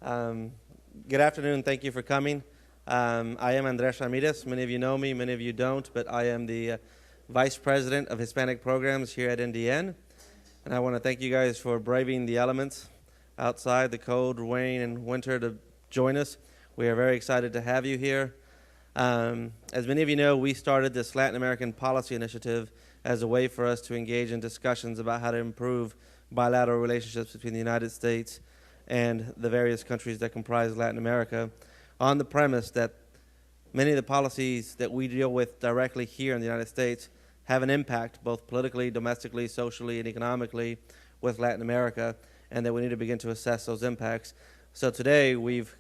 Um, Good afternoon. Thank you for coming. I am Andres Ramirez. Many of you know me, many of you don't, but I am the Vice President of Hispanic Programs here at NDN. And I want to thank you guys for braving the elements outside, the cold, rain, and winter to join us. We are very excited to have you here. As many of you know, we started this Latin American policy initiative as a way for us to engage in discussions about how to improve bilateral relationships between the United States and the various countries that comprise Latin America, on the premise that many of the policies that we deal with directly here in the United States have an impact both politically, domestically, socially, and economically with Latin America, and that we need to begin to assess those impacts. So today we've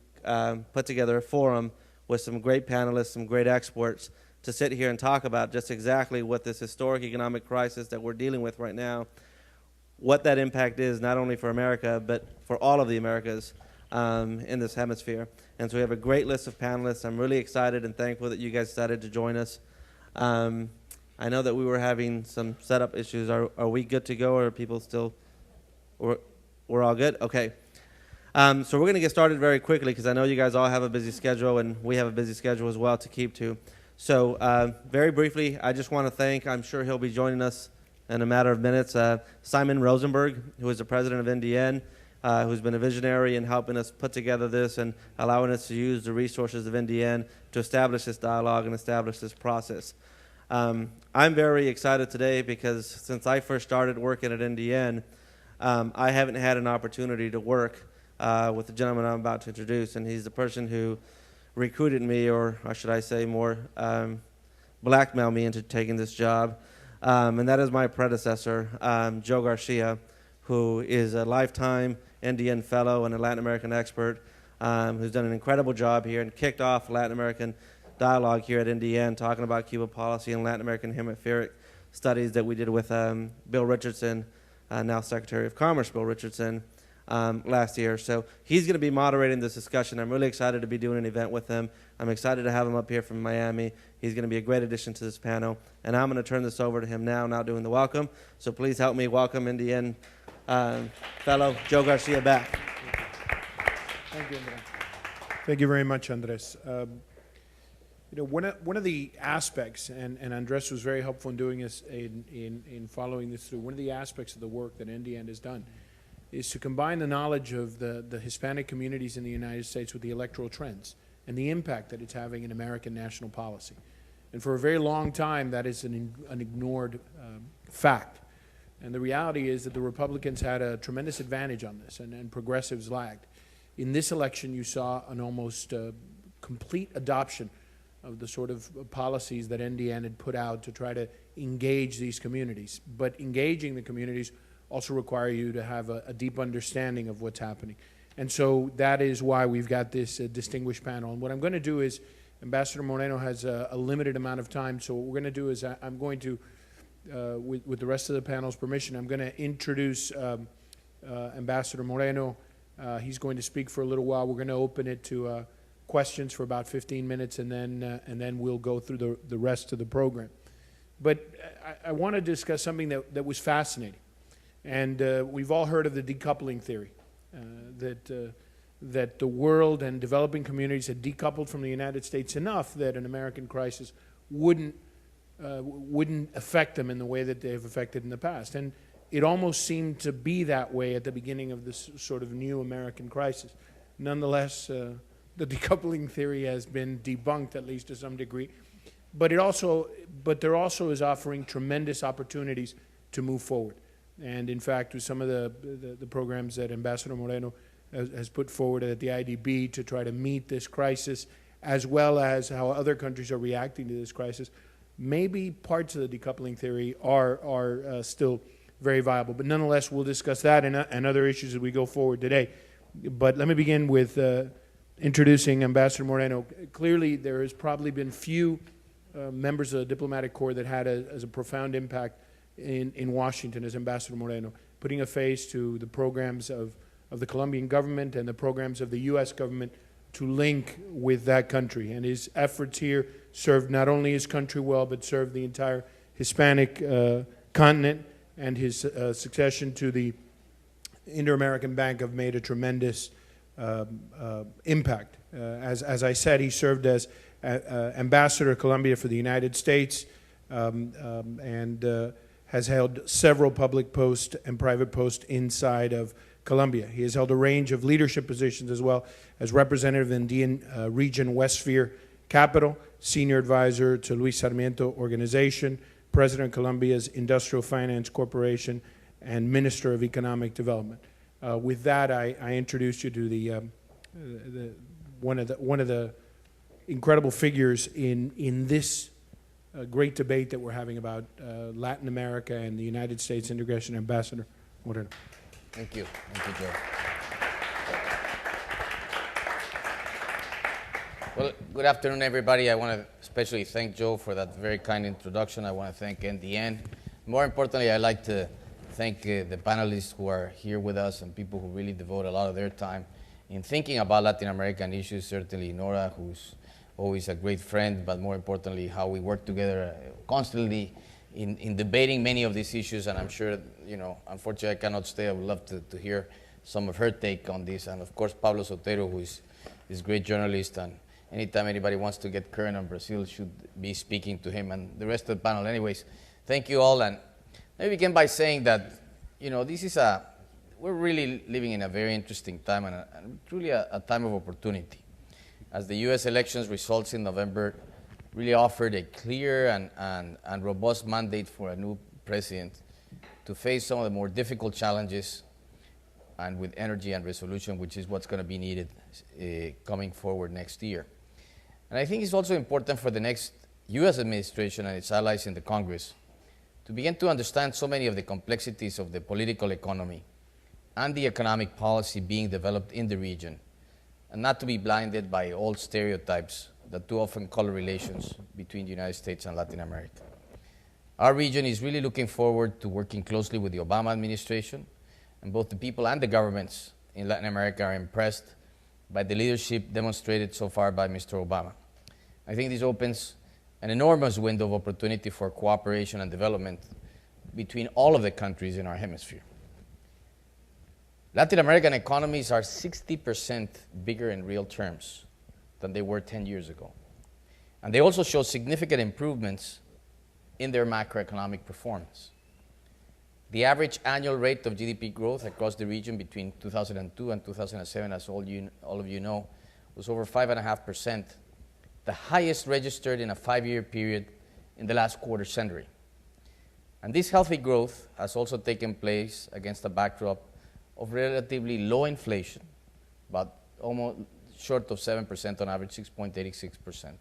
put together a forum with some great panelists, some great experts, to sit here and talk about just exactly what this historic economic crisis that we're dealing with right now, what that impact is, not only for America, but for all of the Americas in this hemisphere. And so we have a great list of panelists. I'm really excited and thankful that you guys decided to join us. I know that we were having some setup issues. Are we good to go, or are people still, we're all good? Okay. So we're going to get started very quickly because I know you guys all have a busy schedule, and we have a busy schedule as well to keep to. So very briefly, I just want to thank, I'm sure he'll be joining us in a matter of minutes, Simon Rosenberg, who is the president of NDN, who's been a visionary in helping us put together this and allowing us to use the resources of NDN to establish this dialogue and establish this process. I'm very excited today because since I first started working at NDN, I haven't had an opportunity to work with the gentleman I'm about to introduce, and he's the person who recruited me, or should I say more, blackmailed me into taking this job. And that is my predecessor, Joe Garcia, who is a lifetime NDN fellow and a Latin American expert, who's done an incredible job here and kicked off Latin American dialogue here at NDN, talking about Cuba policy and Latin American hemispheric studies that we did with Bill Richardson, now Secretary of Commerce Bill Richardson, last year. So he's going to be moderating this discussion. I'm really excited to be doing an event with him. I'm excited to have him up here from Miami. He's going to be a great addition to this panel. And I'm going to turn this over to him now doing the welcome. So please help me welcome NDN fellow Joe Garcia back. Thank you, Andres. Thank you very much, Andres. One of the aspects, and Andres was very helpful in doing this, in following this through, one of the aspects of the work that NDN has done is to combine the knowledge of the Hispanic communities in the United States with the electoral trends and the impact that it's having in American national policy. And for a very long time, that is an ignored fact. And the reality is that the Republicans had a tremendous advantage on this, and progressives lagged. In this election, you saw an almost complete adoption of the sort of policies that NDN had put out to try to engage these communities. But engaging the communities also require you to have a deep understanding of what's happening. And so that is why we've got this distinguished panel. And what I'm going to do is, Ambassador Moreno has a limited amount of time, so what we're going to do is I'm going to, with the rest of the panel's permission, I'm going to introduce Ambassador Moreno. He's going to speak for a little while. We're going to open it to questions for about 15 minutes, and then we'll go through the rest of the program. But I want to discuss something that was fascinating. And we've all heard of the decoupling theory, that the world and developing communities had decoupled from the United States enough that an American crisis wouldn't affect them in the way that they have affected in the past. And it almost seemed to be that way at the beginning of this sort of new American crisis. Nonetheless, the decoupling theory has been debunked, at least to some degree. But there also is offering tremendous opportunities to move forward. And in fact, with some of the programs that Ambassador Moreno has put forward at the IDB to try to meet this crisis, as well as how other countries are reacting to this crisis, maybe parts of the decoupling theory are still very viable. But nonetheless, we'll discuss that and other issues as we go forward today. But let me begin with introducing Ambassador Moreno. Clearly, there has probably been few members of the diplomatic corps that had as a profound impact in Washington as Ambassador Moreno, putting a face to the programs of the Colombian government and the programs of the U.S. government to link with that country. And his efforts here served not only his country well, but served the entire Hispanic continent, and his succession to the Inter-American Bank have made a tremendous impact. As I said, he served as ambassador to Colombia for the United States, and has held several public posts and private posts inside of Colombia. He has held a range of leadership positions as well as representative of the Andean region West Sphere Capital, senior advisor to Luis Sarmiento Organization, president of Colombia's Industrial Finance Corporation, and minister of economic development. With that, I introduce you to one of the incredible figures in this great debate that we're having about Latin America and the United States integration, Ambassador Moreno. Thank you. Thank you, Joe. Well, good afternoon, everybody. I want to especially thank Joe for that very kind introduction. I want to thank NDN. More importantly, I'd like to thank the panelists who are here with us and people who really devote a lot of their time in thinking about Latin American issues. Certainly Nora, who's always a great friend, but more importantly, how we work together constantly in debating many of these issues. And I'm sure, you know, unfortunately I cannot stay. I would love to hear some of her take on this. And of course, Paulo Sotero, who is a great journalist, and anytime anybody wants to get current on Brazil should be speaking to him and the rest of the panel. Anyways, thank you all. And let me begin by saying that, you know, we're really living in a very interesting time and truly a time of opportunity. As the U.S. elections results in November really offered a clear and robust mandate for a new president to face some of the more difficult challenges and with energy and resolution, which is what's going to be needed coming forward next year. And I think it's also important for the next U.S. administration and its allies in the Congress to begin to understand so many of the complexities of the political economy and the economic policy being developed in the region, and not to be blinded by old stereotypes that too often color relations between the United States and Latin America. Our region is really looking forward to working closely with the Obama administration, and both the people and the governments in Latin America are impressed by the leadership demonstrated so far by Mr. Obama. I think this opens an enormous window of opportunity for cooperation and development between all of the countries in our hemisphere. Latin American economies are 60% bigger in real terms than they were 10 years ago. And they also show significant improvements in their macroeconomic performance. The average annual rate of GDP growth across the region between 2002 and 2007, as all of you know, was over 5.5%, the highest registered in a 5-year period in the last quarter century. And this healthy growth has also taken place against a backdrop of relatively low inflation, about almost short of 7% on average, 6.86%,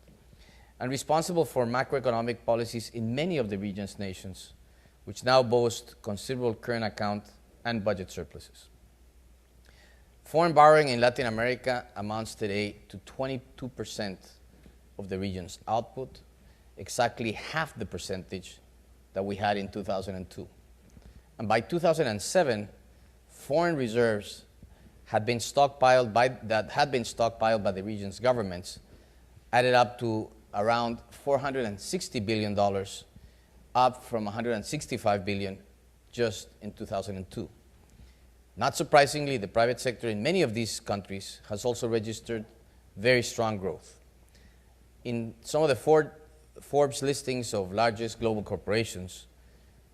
and responsible for macroeconomic policies in many of the region's nations, which now boast considerable current account and budget surpluses. Foreign borrowing in Latin America amounts today to 22% of the region's output, exactly half the percentage that we had in 2002. And by 2007, foreign reserves had been stockpiled by the region's governments added up to around $460 billion, up from $165 billion just in 2002. Not surprisingly, the private sector in many of these countries has also registered very strong growth. In some of the Forbes listings of largest global corporations,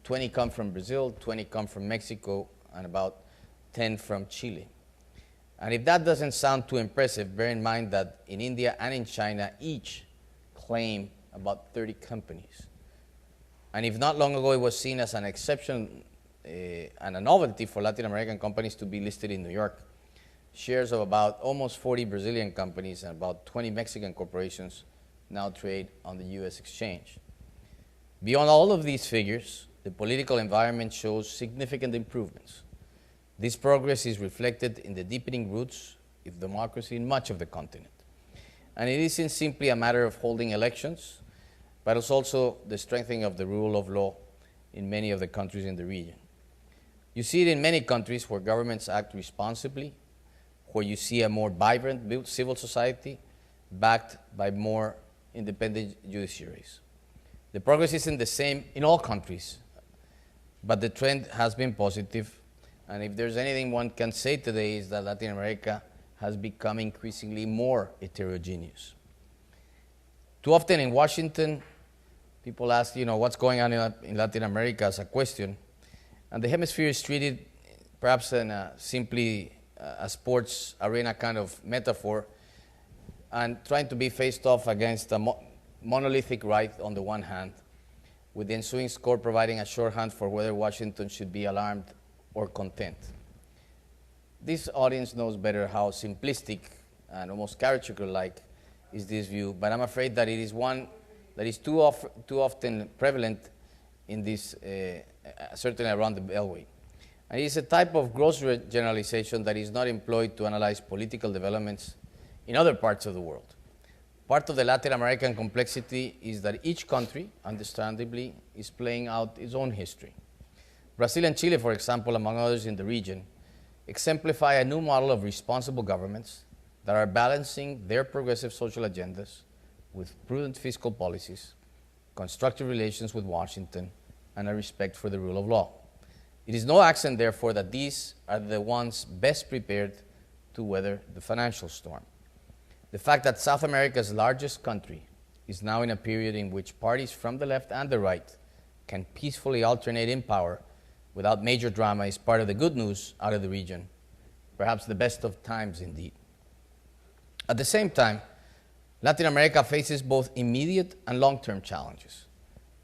20 come from Brazil, 20 come from Mexico, and about 10 from Chile. And if that doesn't sound too impressive, bear in mind that in India and in China, each claim about 30 companies. And if not long ago it was seen as an exception and a novelty for Latin American companies to be listed in New York, shares of about almost 40 Brazilian companies and about 20 Mexican corporations now trade on the U.S. exchange. Beyond all of these figures, the political environment shows significant improvements. This progress is reflected in the deepening roots of democracy in much of the continent. And it isn't simply a matter of holding elections, but it's also the strengthening of the rule of law in many of the countries in the region. You see it in many countries where governments act responsibly, where you see a more vibrant civil society backed by more independent judiciaries. The progress isn't the same in all countries, but the trend has been positive. And if there's anything one can say today is that Latin America has become increasingly more heterogeneous. Too often in Washington, people ask, what's going on in Latin America as a question, and the hemisphere is treated perhaps in simply a sports arena kind of metaphor, and trying to be faced off against a monolithic right on the one hand, with the ensuing score providing a shorthand for whether Washington should be alarmed or content. This audience knows better how simplistic and almost caricature-like is this view, but I'm afraid that it is one that is too often prevalent in this, certainly around the Beltway. And it is a type of gross generalization that is not employed to analyze political developments in other parts of the world. Part of the Latin American complexity is that each country, understandably, is playing out its own history. Brazil and Chile, for example, among others in the region, exemplify a new model of responsible governments that are balancing their progressive social agendas with prudent fiscal policies, constructive relations with Washington, and a respect for the rule of law. It is no accident, therefore, that these are the ones best prepared to weather the financial storm. The fact that South America's largest country is now in a period in which parties from the left and the right can peacefully alternate in power without major drama is part of the good news out of the region, perhaps the best of times indeed. At the same time, Latin America faces both immediate and long-term challenges.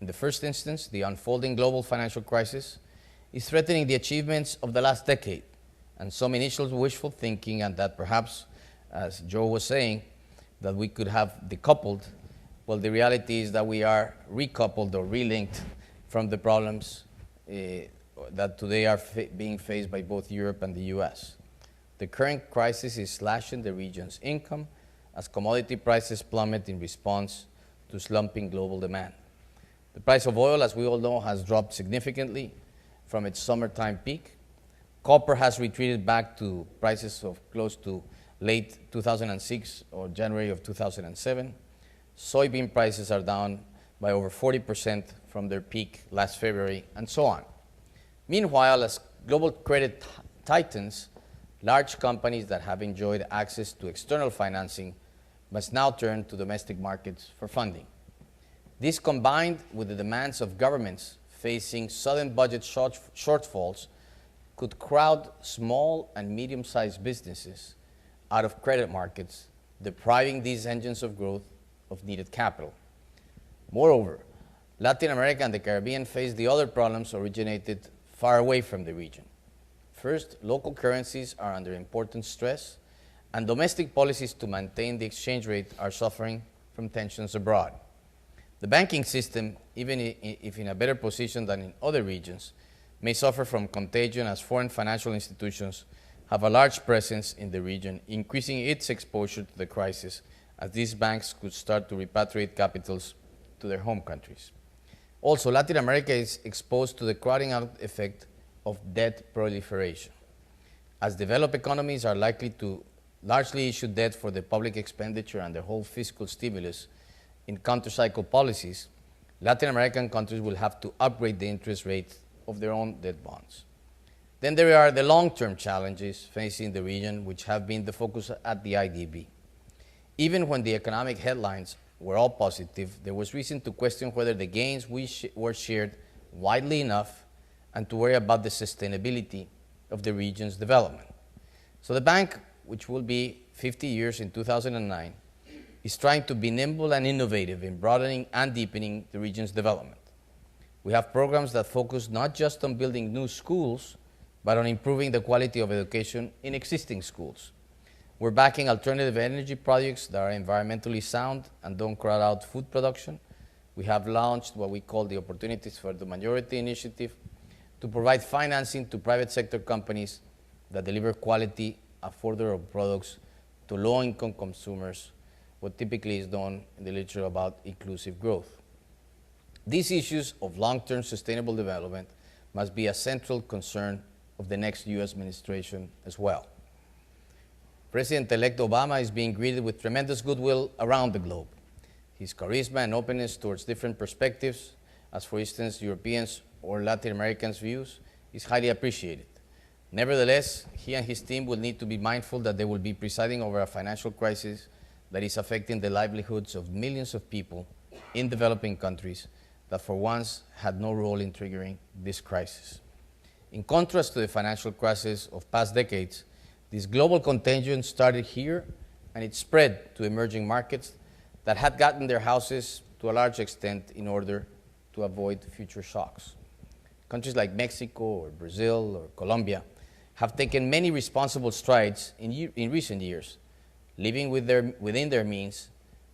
In the first instance, the unfolding global financial crisis is threatening the achievements of the last decade, and some initial wishful thinking, and that perhaps, as Joe was saying, that we could have decoupled. Well, the reality is that we are recoupled or relinked from the problems that today are being faced by both Europe and the US. The current crisis is slashing the region's income as commodity prices plummet in response to slumping global demand. The price of oil, as we all know, has dropped significantly from its summertime peak. Copper has retreated back to prices of close to late 2006 or January of 2007. Soybean prices are down by over 40% from their peak last February, and so on. Meanwhile, as global credit tightens, large companies that have enjoyed access to external financing must now turn to domestic markets for funding. This, combined with the demands of governments facing sudden budget shortfalls, could crowd small and medium-sized businesses out of credit markets, depriving these engines of growth of needed capital. Moreover, Latin America and the Caribbean face the other problems originated far away from the region. First, local currencies are under important stress, and domestic policies to maintain the exchange rate are suffering from tensions abroad. The banking system, even if in a better position than in other regions, may suffer from contagion as foreign financial institutions have a large presence in the region, increasing its exposure to the crisis as these banks could start to repatriate capitals to their home countries. Also, Latin America is exposed to the crowding out effect of debt proliferation. As developed economies are likely to largely issue debt for the public expenditure and the whole fiscal stimulus in counter-cycle policies, Latin American countries will have to upgrade the interest rate of their own debt bonds. Then there are the long-term challenges facing the region, which have been the focus at the IDB. Even when the economic headlines were all positive, there was reason to question whether the gains were shared widely enough and to worry about the sustainability of the region's development. So the bank, which will be 50 years in 2009, is trying to be nimble and innovative in broadening and deepening the region's development. We have programs that focus not just on building new schools, but on improving the quality of education in existing schools. We're backing alternative energy projects that are environmentally sound and don't crowd out food production. We have launched what we call the Opportunities for the Majority initiative to provide financing to private sector companies that deliver quality, affordable products to low-income consumers, what typically is known in the literature about inclusive growth. These issues of long-term sustainable development must be a central concern of the next U.S. administration as well. President-elect Obama is being greeted with tremendous goodwill around the globe. His charisma and openness towards different perspectives, as for instance Europeans or Latin Americans' views, is highly appreciated. Nevertheless, he and his team will need to be mindful that they will be presiding over a financial crisis that is affecting the livelihoods of millions of people in developing countries that for once had no role in triggering this crisis. In contrast to the financial crisis of past decades, this global contagion started here and it spread to emerging markets that had gotten their houses to a large extent in order to avoid future shocks. Countries like Mexico or Brazil or Colombia have taken many responsible strides in recent years, living within their means,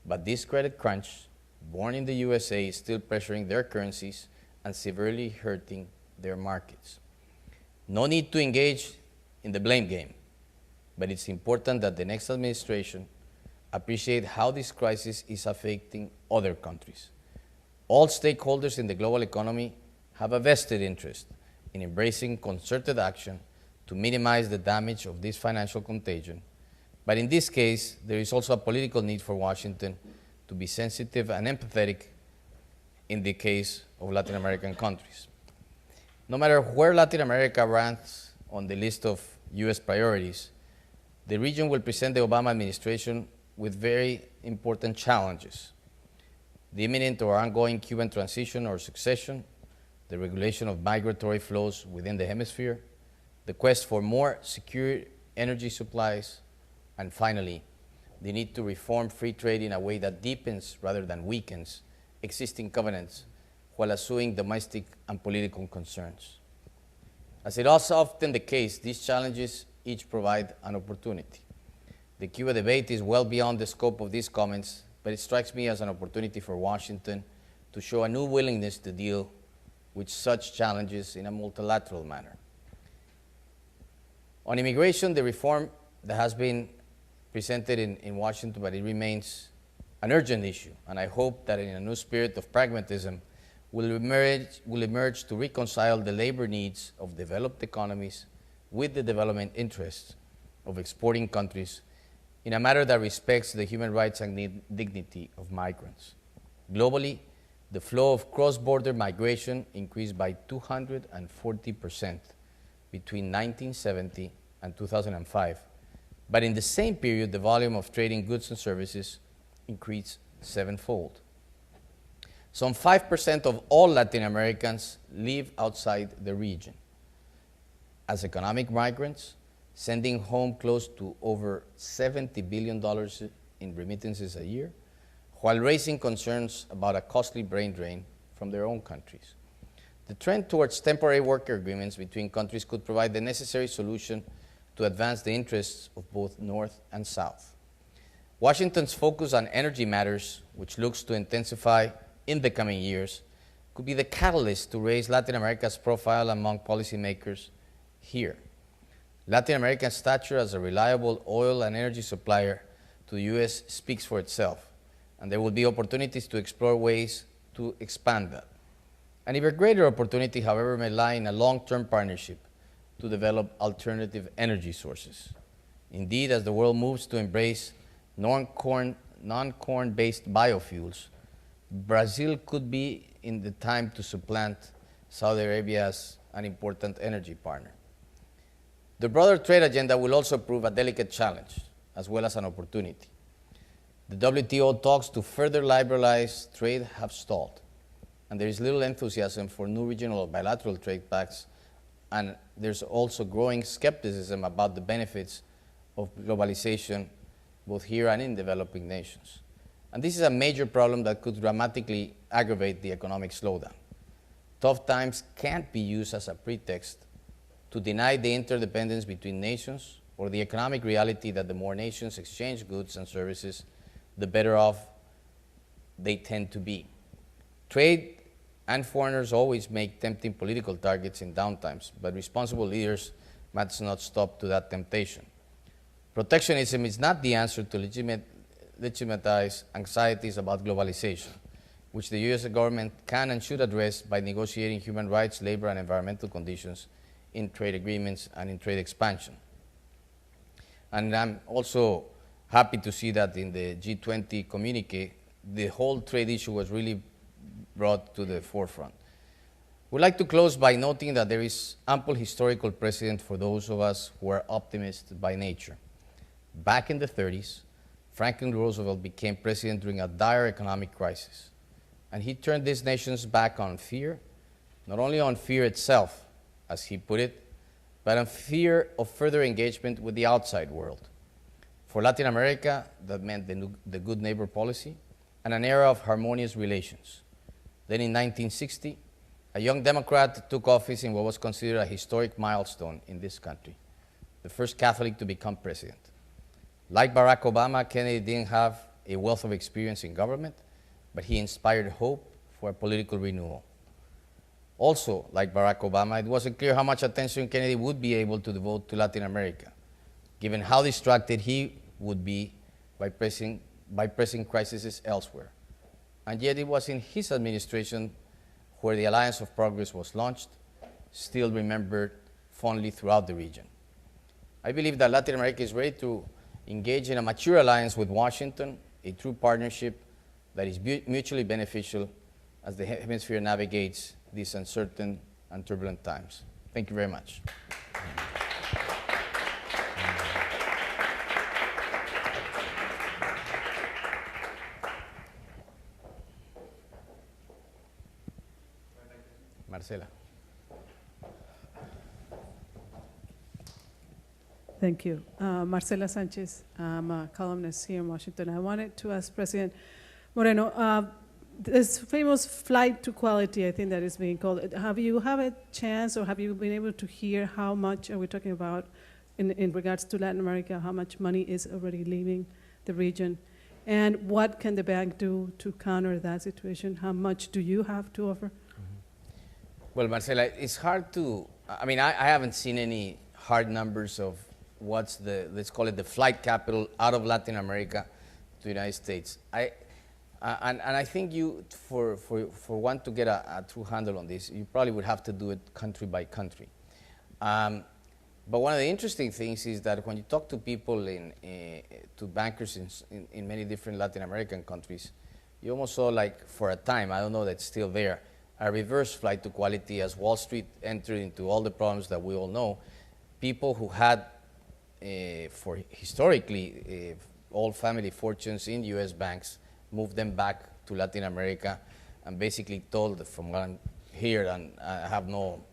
but this credit crunch, born in the USA, is still pressuring their currencies and severely hurting their markets. No need to engage in the blame game, but it's important that the next administration appreciate how this crisis is affecting other countries. All stakeholders in the global economy have a vested interest in embracing concerted action to minimize the damage of this financial contagion. But in this case, there is also a political need for Washington to be sensitive and empathetic in the case of Latin American countries. No matter where Latin America ranks on the list of U.S. priorities, the region will present the Obama administration with very important challenges: the imminent or ongoing Cuban transition or succession, the regulation of migratory flows within the hemisphere, the quest for more secure energy supplies, and finally, the need to reform free trade in a way that deepens rather than weakens existing covenants while assuming domestic and political concerns. As it is often the case, these challenges each provide an opportunity. The Cuba debate is well beyond the scope of these comments, but it strikes me as an opportunity for Washington to show a new willingness to deal with such challenges in a multilateral manner. On immigration, the reform that has been presented in Washington, but it remains an urgent issue, and I hope that in a new spirit of pragmatism will emerge to reconcile the labor needs of developed economies with the development interests of exporting countries in a manner that respects the human rights and dignity of migrants. Globally, the flow of cross-border migration increased by 240% between 1970 and 2005, but in the same period, the volume of trading goods and services increased sevenfold. Some 5% of all Latin Americans live outside the region. As economic migrants, sending home close to over $70 billion in remittances a year, while raising concerns about a costly brain drain from their own countries. The trend towards temporary worker agreements between countries could provide the necessary solution to advance the interests of both North and South. Washington's focus on energy matters, which looks to intensify in the coming years, could be the catalyst to raise Latin America's profile among policymakers here. Latin America's stature as a reliable oil and energy supplier to the U.S. speaks for itself, and there will be opportunities to explore ways to expand that. An even greater opportunity, however, may lie in a long-term partnership to develop alternative energy sources. Indeed, as the world moves to embrace non-corn-based biofuels, Brazil could be in the time to supplant Saudi Arabia as an important energy partner. The broader trade agenda will also prove a delicate challenge, as well as an opportunity. The WTO talks to further liberalize trade have stalled, and there is little enthusiasm for new regional or bilateral trade pacts, and there's also growing skepticism about the benefits of globalization, both here and in developing nations. And this is a major problem that could dramatically aggravate the economic slowdown. Tough times can't be used as a pretext to deny the interdependence between nations or the economic reality that the more nations exchange goods and services, the better off they tend to be. Trade and foreigners always make tempting political targets in downtimes, but responsible leaders must not stop to that temptation. Protectionism is not the answer to legitimize anxieties about globalization, which the U.S. government can and should address by negotiating human rights, labor, and environmental conditions in trade agreements and in trade expansion. And I'm also happy to see that in the G20 communique, the whole trade issue was really brought to the forefront. We'd like to close by noting that there is ample historical precedent for those of us who are optimists by nature. Back in the 30s, Franklin Roosevelt became president during a dire economic crisis, and he turned this nation's back on fear, not only on fear itself, as he put it, but on fear of further engagement with the outside world. For Latin America, that meant the good neighbor policy and an era of harmonious relations. Then in 1960, a young Democrat took office in what was considered a historic milestone in this country, the first Catholic to become president. Like Barack Obama, Kennedy didn't have a wealth of experience in government, but he inspired hope for a political renewal. Also, like Barack Obama, it wasn't clear how much attention Kennedy would be able to devote to Latin America, given how distracted he would be by pressing crises elsewhere. And yet it was in his administration where the Alliance of Progress was launched, still remembered fondly throughout the region. I believe that Latin America is ready to engage in a mature alliance with Washington, a true partnership that is mutually beneficial as the hemisphere navigates these uncertain and turbulent times. Thank you very much. Marcela. Thank you. Marcela Sanchez, I'm a columnist here in Washington. I wanted to ask President Moreno, this famous flight to quality, I think that is being called, have you had a chance or have you been able to hear how much are we talking about in regards to Latin America, how much money is already leaving the region? And what can the bank do to counter that situation? How much do you have to offer? Well, Marcela, it's hard to, I mean, I haven't seen any hard numbers of what's the, let's call it the flight capital out of Latin America to the United States. And I think you, for one to get a true handle on this, you probably would have to do it country by country. But one of the interesting things is that when you talk to people, to bankers in many different Latin American countries, you almost saw, like, for a time, I don't know that's still there, a reverse flight to quality as Wall Street entered into all the problems that we all know. People who had, for historically, all family fortunes in U.S. banks, moved them back to Latin America and basically told, from what I'm here, and I have no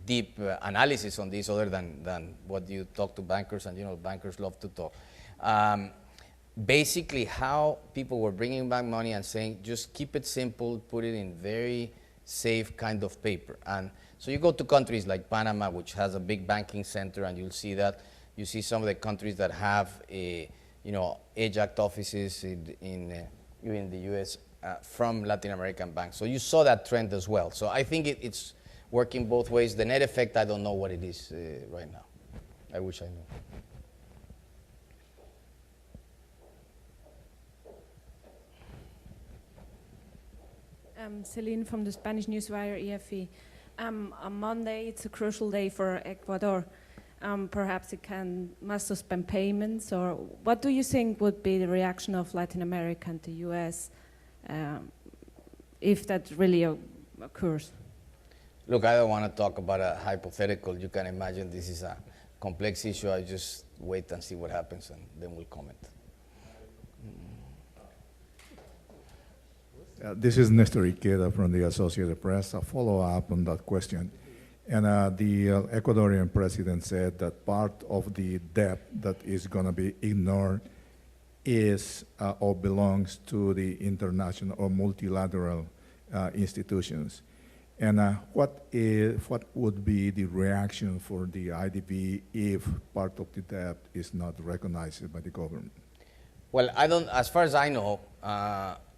deep analysis on this other than what you talk to bankers, and you know, bankers love to talk. Basically, how people were bringing back money and saying, just keep it simple, put it in very safe kind of paper. And so you go to countries like Panama, which has a big banking center, and you'll see that. You see some of the countries that have AJAC offices in the U.S. From Latin American banks. So you saw that trend as well. So I think it's working both ways. The net effect, I don't know what it is right now. I wish I knew. Celine from the Spanish newswire EFE. On Monday, it's a crucial day for Ecuador. Perhaps it must suspend payments, or what do you think would be the reaction of Latin America and the US if that really occurs? Look, I don't want to talk about a hypothetical. You can imagine this is a complex issue. I just wait and see what happens, and then we'll comment. This is Nestor Iqueda from the Associated Press. A follow-up on that question. And the Ecuadorian president said that part of the debt that is going to be ignored is or belongs to the international or multilateral institutions. And what would be the reaction for the IDB if part of the debt is not recognized by the government? Well, I don't, as far as I know,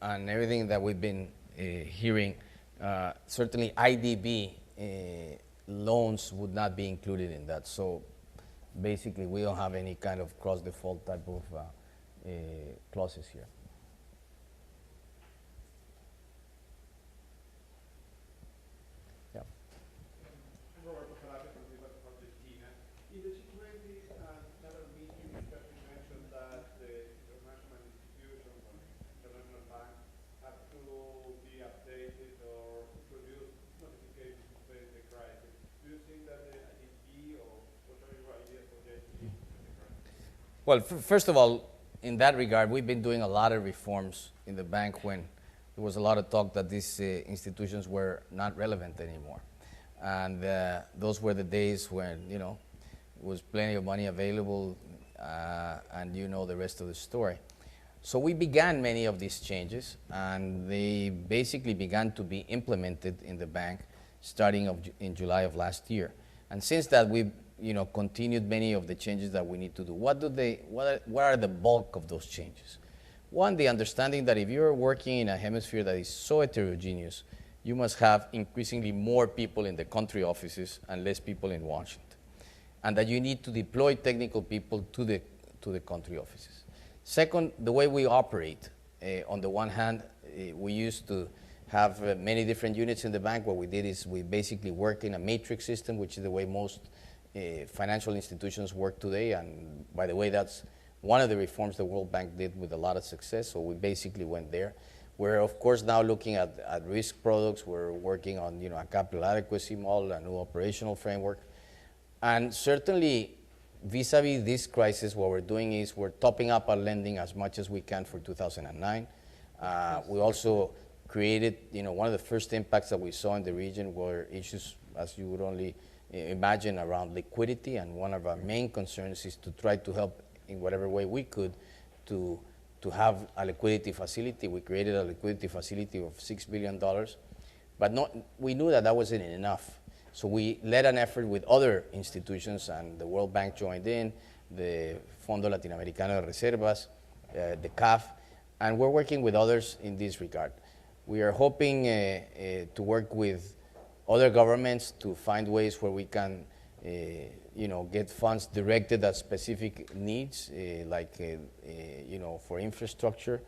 and everything that we've been hearing, certainly IDB loans would not be included in that. So basically, we don't have any kind of cross-default type of clauses here. Yeah. In the G20 another meeting, you mentioned that the international institutions and international banks have to be updated or introduce not Well, first of all, in that regard, we've been doing a lot of reforms in the bank when there was a lot of talk that these institutions were not relevant anymore. And those were the days when, you know, there was plenty of money available, and you know the rest of the story. So we began many of these changes, and they basically began to be implemented in the bank starting in July of last year. And since that, we've continued many of the changes that we need to do. What are the bulk of those changes? One, the understanding that if you're working in a hemisphere that is so heterogeneous, you must have increasingly more people in the country offices and less people in Washington. And that you need to deploy technical people to the country offices. Second, the way we operate. On the one hand, we used to have many different units in the bank. What we did is we basically work in a matrix system, which is the way most financial institutions work today. And by the way, that's one of the reforms the World Bank did with a lot of success. So we basically went there. We're, of course, now looking at risk products. We're working on a capital adequacy model, a new operational framework. And certainly, vis-a-vis this crisis, what we're doing is we're topping up our lending as much as we can for 2009. We also created, one of the first impacts that we saw in the region were issues, as you would only imagine, around liquidity. And one of our main concerns is to try to help in whatever way we could to have a liquidity facility. We created a liquidity facility of $6 billion, but we knew that wasn't enough. So we led an effort with other institutions, and the World Bank joined in, the Fondo Latinoamericano de Reservas, the CAF, and we're working with others in this regard. We are hoping to work with other governments to find ways where we can get funds directed at specific needs, for infrastructure.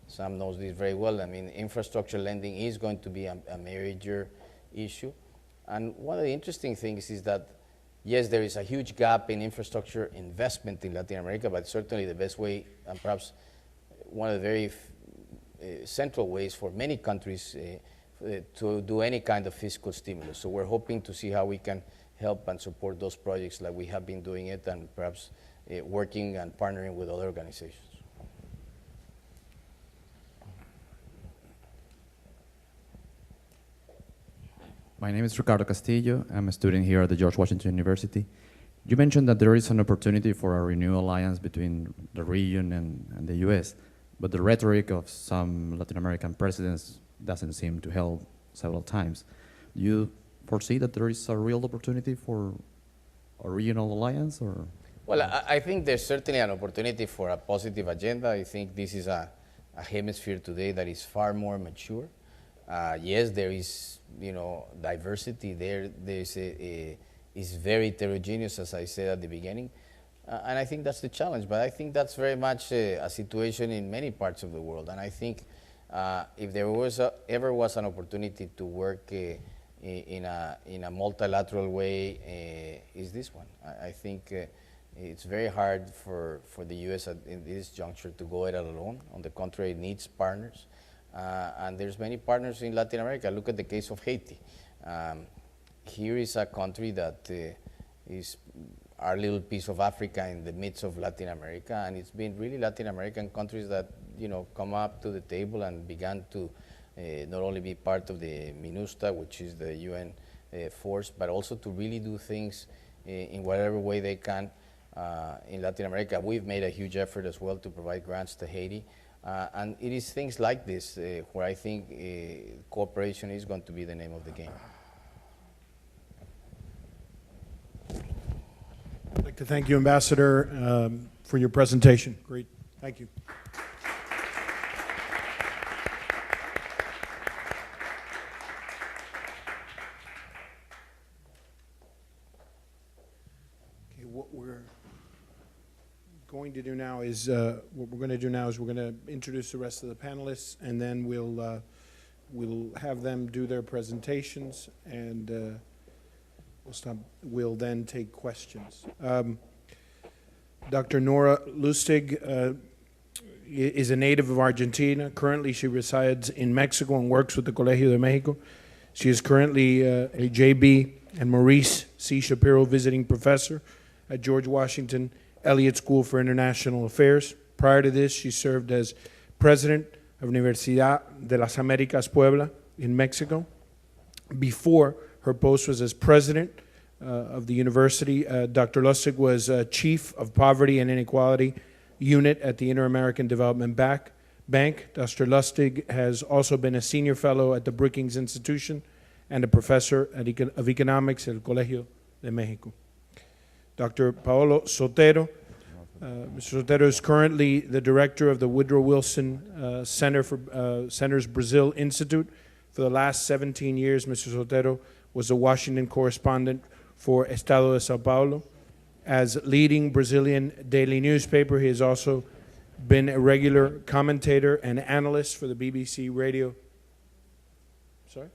Sam knows this very well. I mean, infrastructure lending is going to be a major issue. And one of the interesting things is that, yes, there is a huge gap in infrastructure investment in Latin America, but certainly the best way, and perhaps one of the very central ways for many countries to do any kind of fiscal stimulus. So we're hoping to see how we can help and support those projects like we have been doing it, and perhaps working and partnering with other organizations. My name is Ricardo Castillo. I'm a student here at the George Washington University. You mentioned that there is an opportunity for a renewed alliance between the region and the US, but the rhetoric of some Latin American presidents doesn't seem to help several times. Do you foresee that there is a real opportunity for a regional alliance? Or? Well, I think there's certainly an opportunity for a positive agenda. I think this is a hemisphere today that is far more mature. Yes, there is, diversity there. Is very heterogeneous, as I said at the beginning. And I think that's the challenge. But I think that's very much a situation in many parts of the world. And I think if there ever was an opportunity to work in a multilateral way, is this one. I think it's very hard for the U.S. in this juncture to go it alone. On the contrary, it needs partners. And there's many partners in Latin America. Look at the case of Haiti. Here is a country that is our little piece of Africa in the midst of Latin America, and it's been really Latin American countries that come up to the table and began to not only be part of the MINUSTA, which is the UN force, but also to really do things in whatever way they can in Latin America. We've made a huge effort as well to provide grants to Haiti. And it is things like this where I think cooperation is going to be the name of the game. I'd like to thank you, Ambassador, for your presentation. Great. Thank you. Okay, what we're going to do now is we're going to introduce the rest of the panelists, and then we'll have them do their presentations, and we'll then take questions. Dr. Nora Lustig is a native of Argentina. Currently, she resides in Mexico and works with the Colegio de Mexico. She is currently a J.B. and Maurice C. Shapiro visiting professor at George Washington Elliott School for International Affairs. Prior to this, she served as president of Universidad de las Américas Puebla in Mexico. Before her post was as president of the university, Dr. Lustig was chief of Poverty and Inequality Unit at the Inter-American Development Bank. Dr. Lustig has also been a senior fellow at the Brookings Institution and a professor of economics at El Colegio de Mexico. Dr. Paulo Sotero. Mr. Sotero is currently the director of the Woodrow Wilson Center's Brazil Institute. For the last 17 years, Mr. Sotero was a Washington correspondent for Estado de Sao Paulo. As leading Brazilian daily newspaper, he has also been a regular commentator and analyst for the BBC radio. Sorry?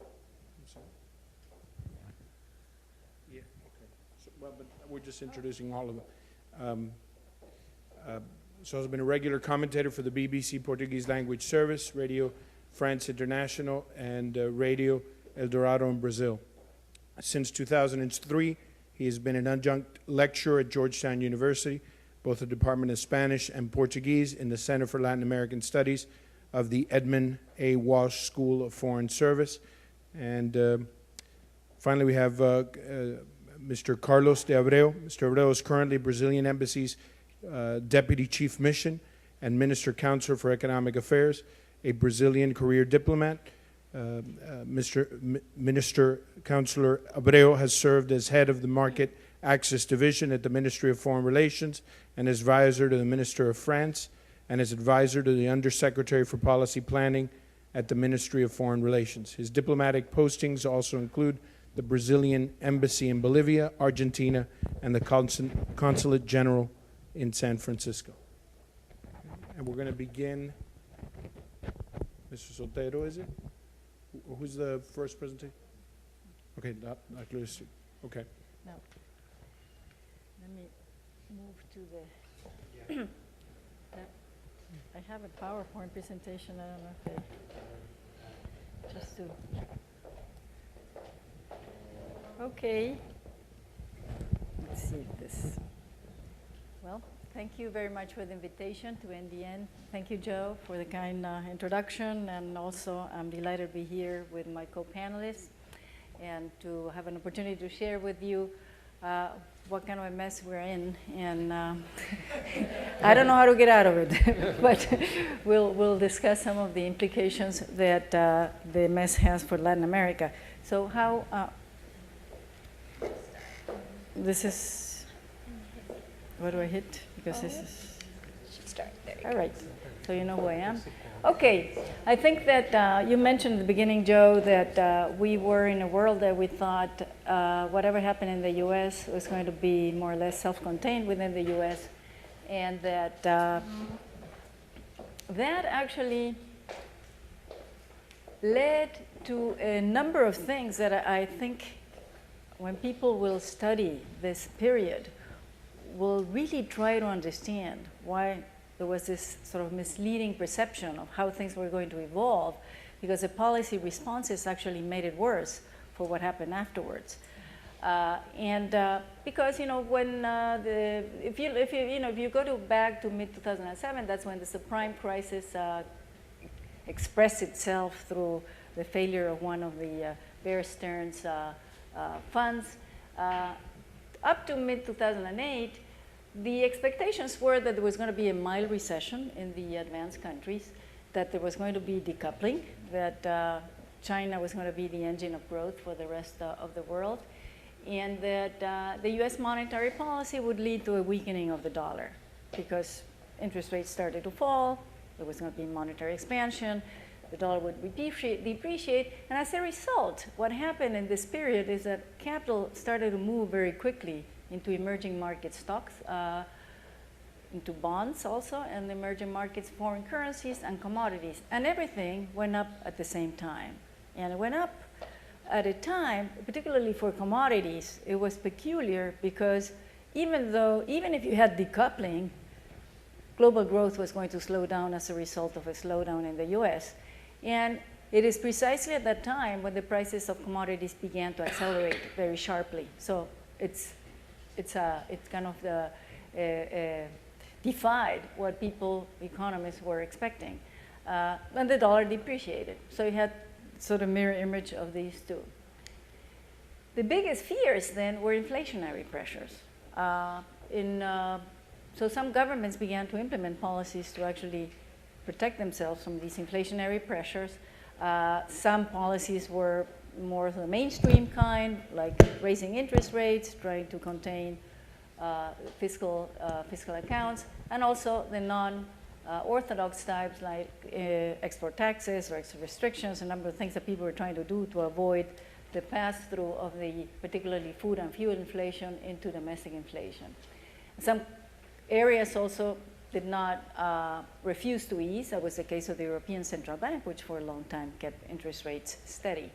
I'm sorry? Yeah, okay. So, well, but we're just introducing all of them. So has been a regular commentator for the BBC Portuguese Language Service, Radio France International, and Radio El Dorado in Brazil. Since 2003, he has been an adjunct lecturer at Georgetown University, both the Department of Spanish and Portuguese in the Center for Latin American Studies of the Edmund A. Walsh School of Foreign Service. And finally, we have Mr. Carlos de Abreu. Mr. Abreu is currently Brazilian Embassy's Deputy Chief Mission and Minister Counselor for Economic Affairs, a Brazilian career diplomat. Minister Counselor Abreu has served as head of the Market Access Division at the Ministry of Foreign Relations and as advisor to the Minister of France and as advisor to the Undersecretary for Policy Planning at the Ministry of Foreign Relations. His diplomatic postings also include the Brazilian Embassy in Bolivia, Argentina, and the Consulate General in San Francisco. And we're going to begin. Mr. Sotero, is it? Who's the first presentation? Okay, Dr. Lustig. Okay. Now, let me move to the. I have a PowerPoint presentation. I don't know if just to. Okay. Let's see this. Well, thank you very much for the invitation to NDN. Thank you, Joe, for the kind introduction, and also I'm delighted to be here with my co-panelists and to have an opportunity to share with you what kind of a mess we're in. And I don't know how to get out of it, but we'll discuss some of the implications that the mess has for Latin America. So how, this is, what do I hit? Because this is, Should start there. all right, so you know who I am. Okay, I think that you mentioned at the beginning, Joe, that we were in a world that we thought whatever happened in the U.S. was going to be more or less self-contained within the U.S., and that that actually led to a number of things that I think when people will study this period, will really try to understand why there was this sort of misleading perception of how things were going to evolve, because the policy responses actually made it worse for what happened afterwards. Because when if you go back to mid-2007, that's when the subprime crisis expressed itself through the failure of one of the Bear Stearns funds. Up to mid-2008, the expectations were that there was going to be a mild recession in the advanced countries, that there was going to be decoupling, that China was going to be the engine of growth for the rest of the world, and that the US monetary policy would lead to a weakening of the dollar because interest rates started to fall, there was going to be monetary expansion, the dollar would depreciate, and as a result, what happened in this period is that capital started to move very quickly into emerging market stocks, into bonds also, and emerging markets, foreign currencies, and commodities. And everything went up at the same time. And it went up at a time, particularly for commodities, it was peculiar because even if you had decoupling, global growth was going to slow down as a result of a slowdown in the US. And it is precisely at that time when the prices of commodities began to accelerate very sharply. So it's it's kind of defied what economists were expecting. And the dollar depreciated. So you had sort of mirror image of these two. The biggest fears then were inflationary pressures. So some governments began to implement policies to actually protect themselves from these inflationary pressures. Some policies were more the mainstream kind, like raising interest rates, trying to contain fiscal accounts, and also the non-orthodox types like export taxes or export restrictions, a number of things that people were trying to do to avoid the pass-through of the particularly food and fuel inflation into domestic inflation. Some areas also did not refuse to ease. That was the case of the European Central Bank, which for a long time kept interest rates steady.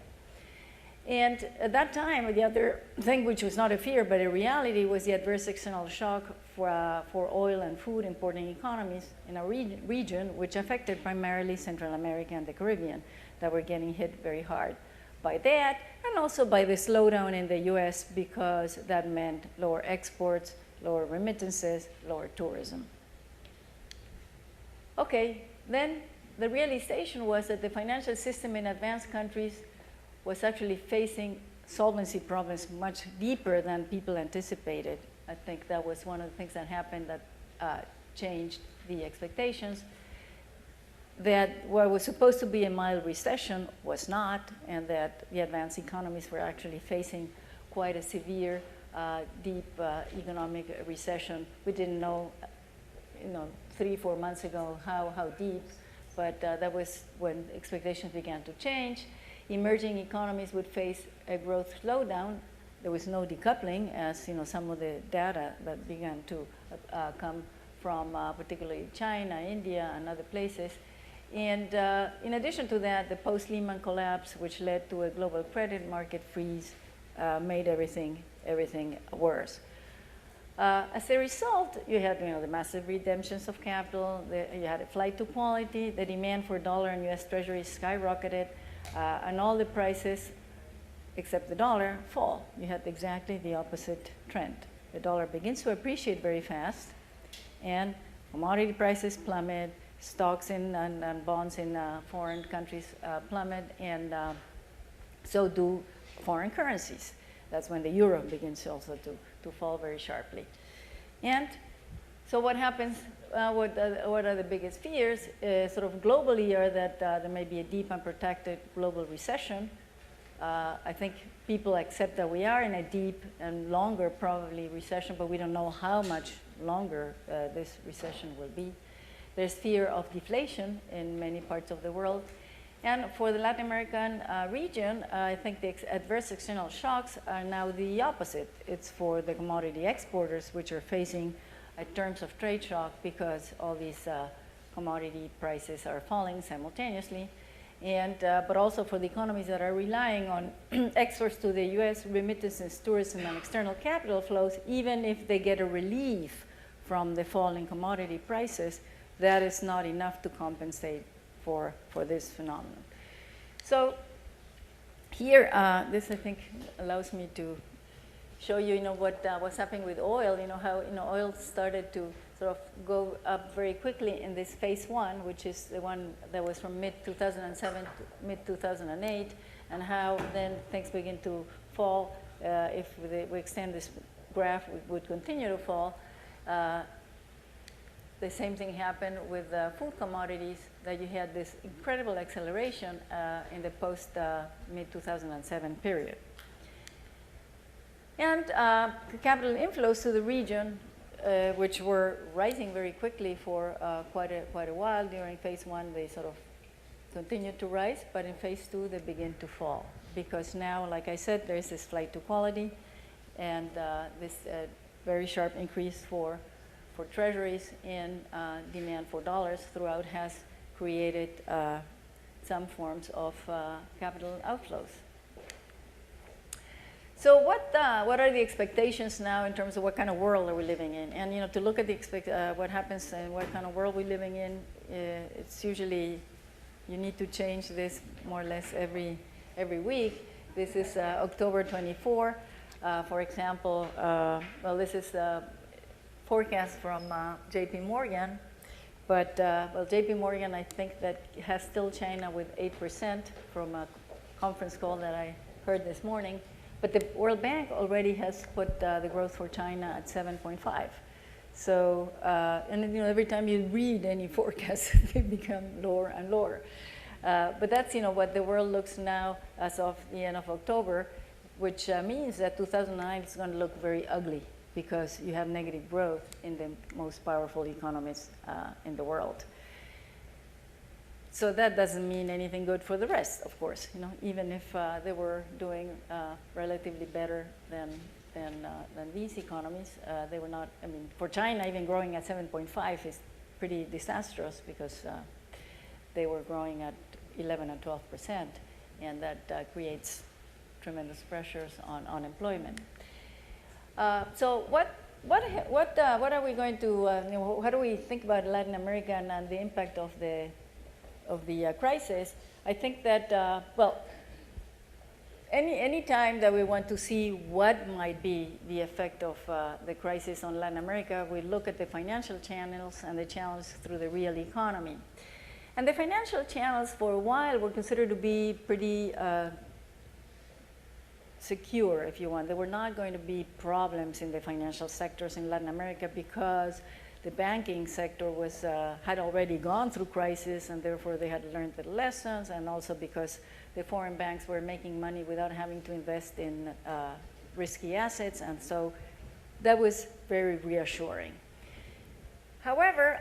And at that time, the other thing which was not a fear but a reality was the adverse external shock for oil and food importing economies in our region, which affected primarily Central America and the Caribbean, that were getting hit very hard by that, and also by the slowdown in the US, because that meant lower exports, lower remittances, lower tourism. Okay, then the realization was that the financial system in advanced countries was actually facing solvency problems much deeper than people anticipated. I think that was one of the things that happened that changed the expectations. That what was supposed to be a mild recession was not, and that the advanced economies were actually facing quite a severe, deep economic recession. We didn't know, 3-4 months ago how deep, but that was when expectations began to change. Emerging economies would face a growth slowdown. There was no decoupling, as some of the data that began to come from particularly China, India, and other places. And in addition to that, the post-Lehman collapse, which led to a global credit market freeze, made everything worse. As a result, you had the massive redemptions of capital, you had a flight to quality, the demand for dollar and US Treasuries skyrocketed, and all the prices, except the dollar, fall. You had exactly the opposite trend. The dollar begins to appreciate very fast, and commodity prices plummet, stocks and bonds in foreign countries plummet, and so do foreign currencies. That's when the euro begins also to fall very sharply. And so what happens, what are the biggest fears sort of globally are that there may be a deep unprotected global recession. I think people accept that we are in a deep and longer probably recession, but we don't know how much longer this recession will be. There's fear of deflation in many parts of the world. And for the Latin American region, I think the adverse external shocks are now the opposite. It's for the commodity exporters, which are facing terms of trade shock because all these commodity prices are falling simultaneously. And, but also for the economies that are relying on exports to the US, remittances, tourism, and external capital flows, even if they get a relief from the falling commodity prices, that is not enough to compensate for this phenomenon. So here, this I think allows me to show you, what's happening with oil, how oil started to sort of go up very quickly in this phase one, which is the one that was from mid-2007 to mid-2008, and how then things begin to fall. If we extend this graph, we would continue to fall. The same thing happened with food commodities, that you had this incredible acceleration in the post-mid-2007 period. And capital inflows to the region, which were rising very quickly for quite a while. During phase one, they sort of continued to rise, but in phase two, they begin to fall. Because now, like I said, there's this flight to quality, and this very sharp increase for treasuries and demand for dollars throughout has created some forms of capital outflows. So what are the expectations now in terms of what kind of world are we living in? And to look at what happens and what kind of world we're living in, it's usually, you need to change this more or less every week. This is October 24. For example, well, this is the forecast from JP Morgan, but well, JP Morgan, I think that has still China with 8% from a conference call that I heard this morning. But the World Bank already has put the growth for China at 7.5. So, and you know, every time you read any forecast, they become lower and lower. But that's, you know, what the world looks now as of the end of October, which means that 2009 is going to look very ugly because you have negative growth in the most powerful economies in the world. So that doesn't mean anything good for the rest, of course. You know, even if they were doing relatively better than these economies, they were not. I mean, for China, even growing at 7.5 is pretty disastrous because they were growing at 11 and 12%, and that creates tremendous pressures on unemployment. So what are we going to? You know, how do we think about Latin America and the impact of the crisis? I think that well, any time that we want to see what might be the effect of the crisis on Latin America, we look at the financial channels and the channels through the real economy. And the financial channels, for a while, were considered to be pretty secure, if you want. There were not going to be problems in the financial sectors in Latin America because the banking sector was, had already gone through crisis, and therefore they had learned the lessons, and also because the foreign banks were making money without having to invest in risky assets, and so that was very reassuring. However,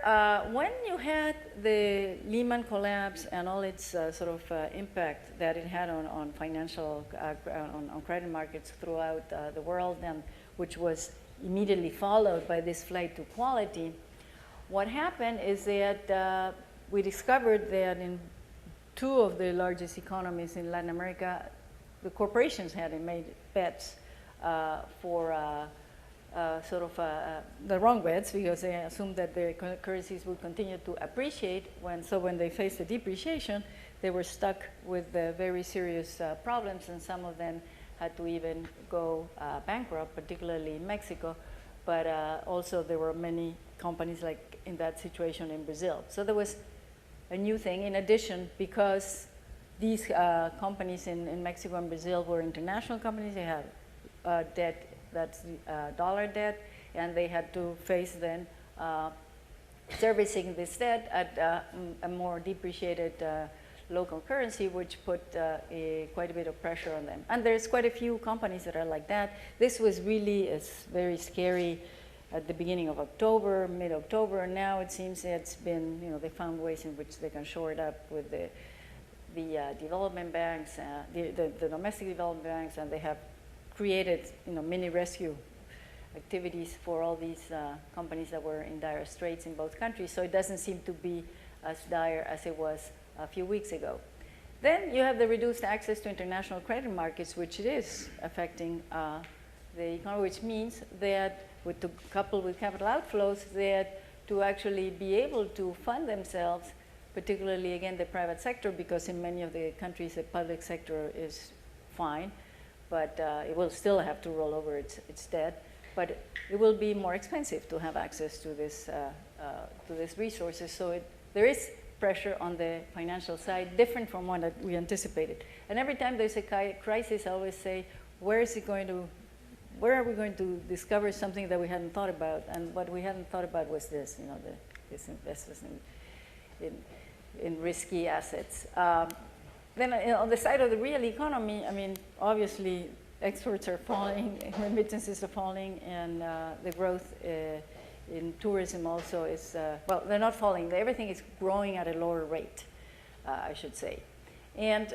when you had the Lehman collapse and all its sort of impact that it had on financial, on credit markets throughout the world, and which was immediately followed by this flight to quality, what happened is that we discovered that in two of the largest economies in Latin America, the corporations had made bets for sort of the wrong bets, because they assumed that their currencies would continue to appreciate. So when they faced the depreciation, they were stuck with very serious problems, and some of them had to even go bankrupt, particularly in Mexico. But also there were many companies like in that situation in Brazil. So there was a new thing. In addition, because these companies in Mexico and Brazil were international companies, they had debt that's dollar debt, and they had to face then servicing this debt at a more depreciated local currency, which put quite a bit of pressure on them. And there's quite a few companies that are like that. This was really very scary at the beginning of October, mid-October. Now it seems it's been, you know, they found ways in which they can shore it up with the development banks, the domestic development banks, and they have created, you know, mini rescue activities for all these companies that were in dire straits in both countries. So it doesn't seem to be as dire as it was a few weeks ago. Then you have the reduced access to international credit markets, which it is affecting the economy, which means that coupled with capital outflows, that to actually be able to fund themselves, particularly again the private sector, because in many of the countries the public sector is fine, but it will still have to roll over its debt. But it will be more expensive to have access to this resources. So there is pressure on the financial side, different from one that we anticipated. And every time there's a crisis, I always say, where are we going to discover something that we hadn't thought about? And what we hadn't thought about was this, you know, this investments in risky assets. Then on the side of the real economy, I mean, obviously exports are falling, remittances are falling, and the growth in tourism also is, well, they're not falling. Everything is growing at a lower rate, I should say. And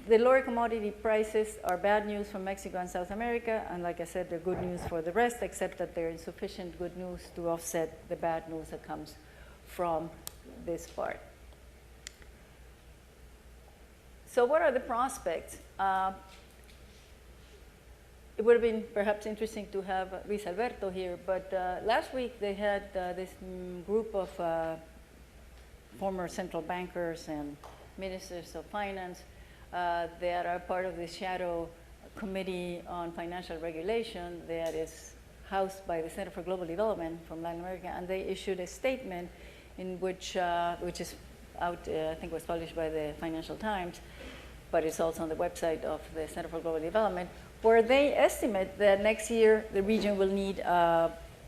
the lower commodity prices are bad news for Mexico and South America, and like I said, they're good news for the rest, except that they're insufficient good news to offset the bad news that comes from this part. So what are the prospects? It would have been perhaps interesting to have Luis Alberto here, but last week they had this group of former central bankers and ministers of finance that are part of the shadow Committee on Financial Regulation that is housed by the Center for Global Development from Latin America, and they issued a statement in which is out, I think was published by the Financial Times, but it's also on the website of the Center for Global Development, where they estimate that next year the region will need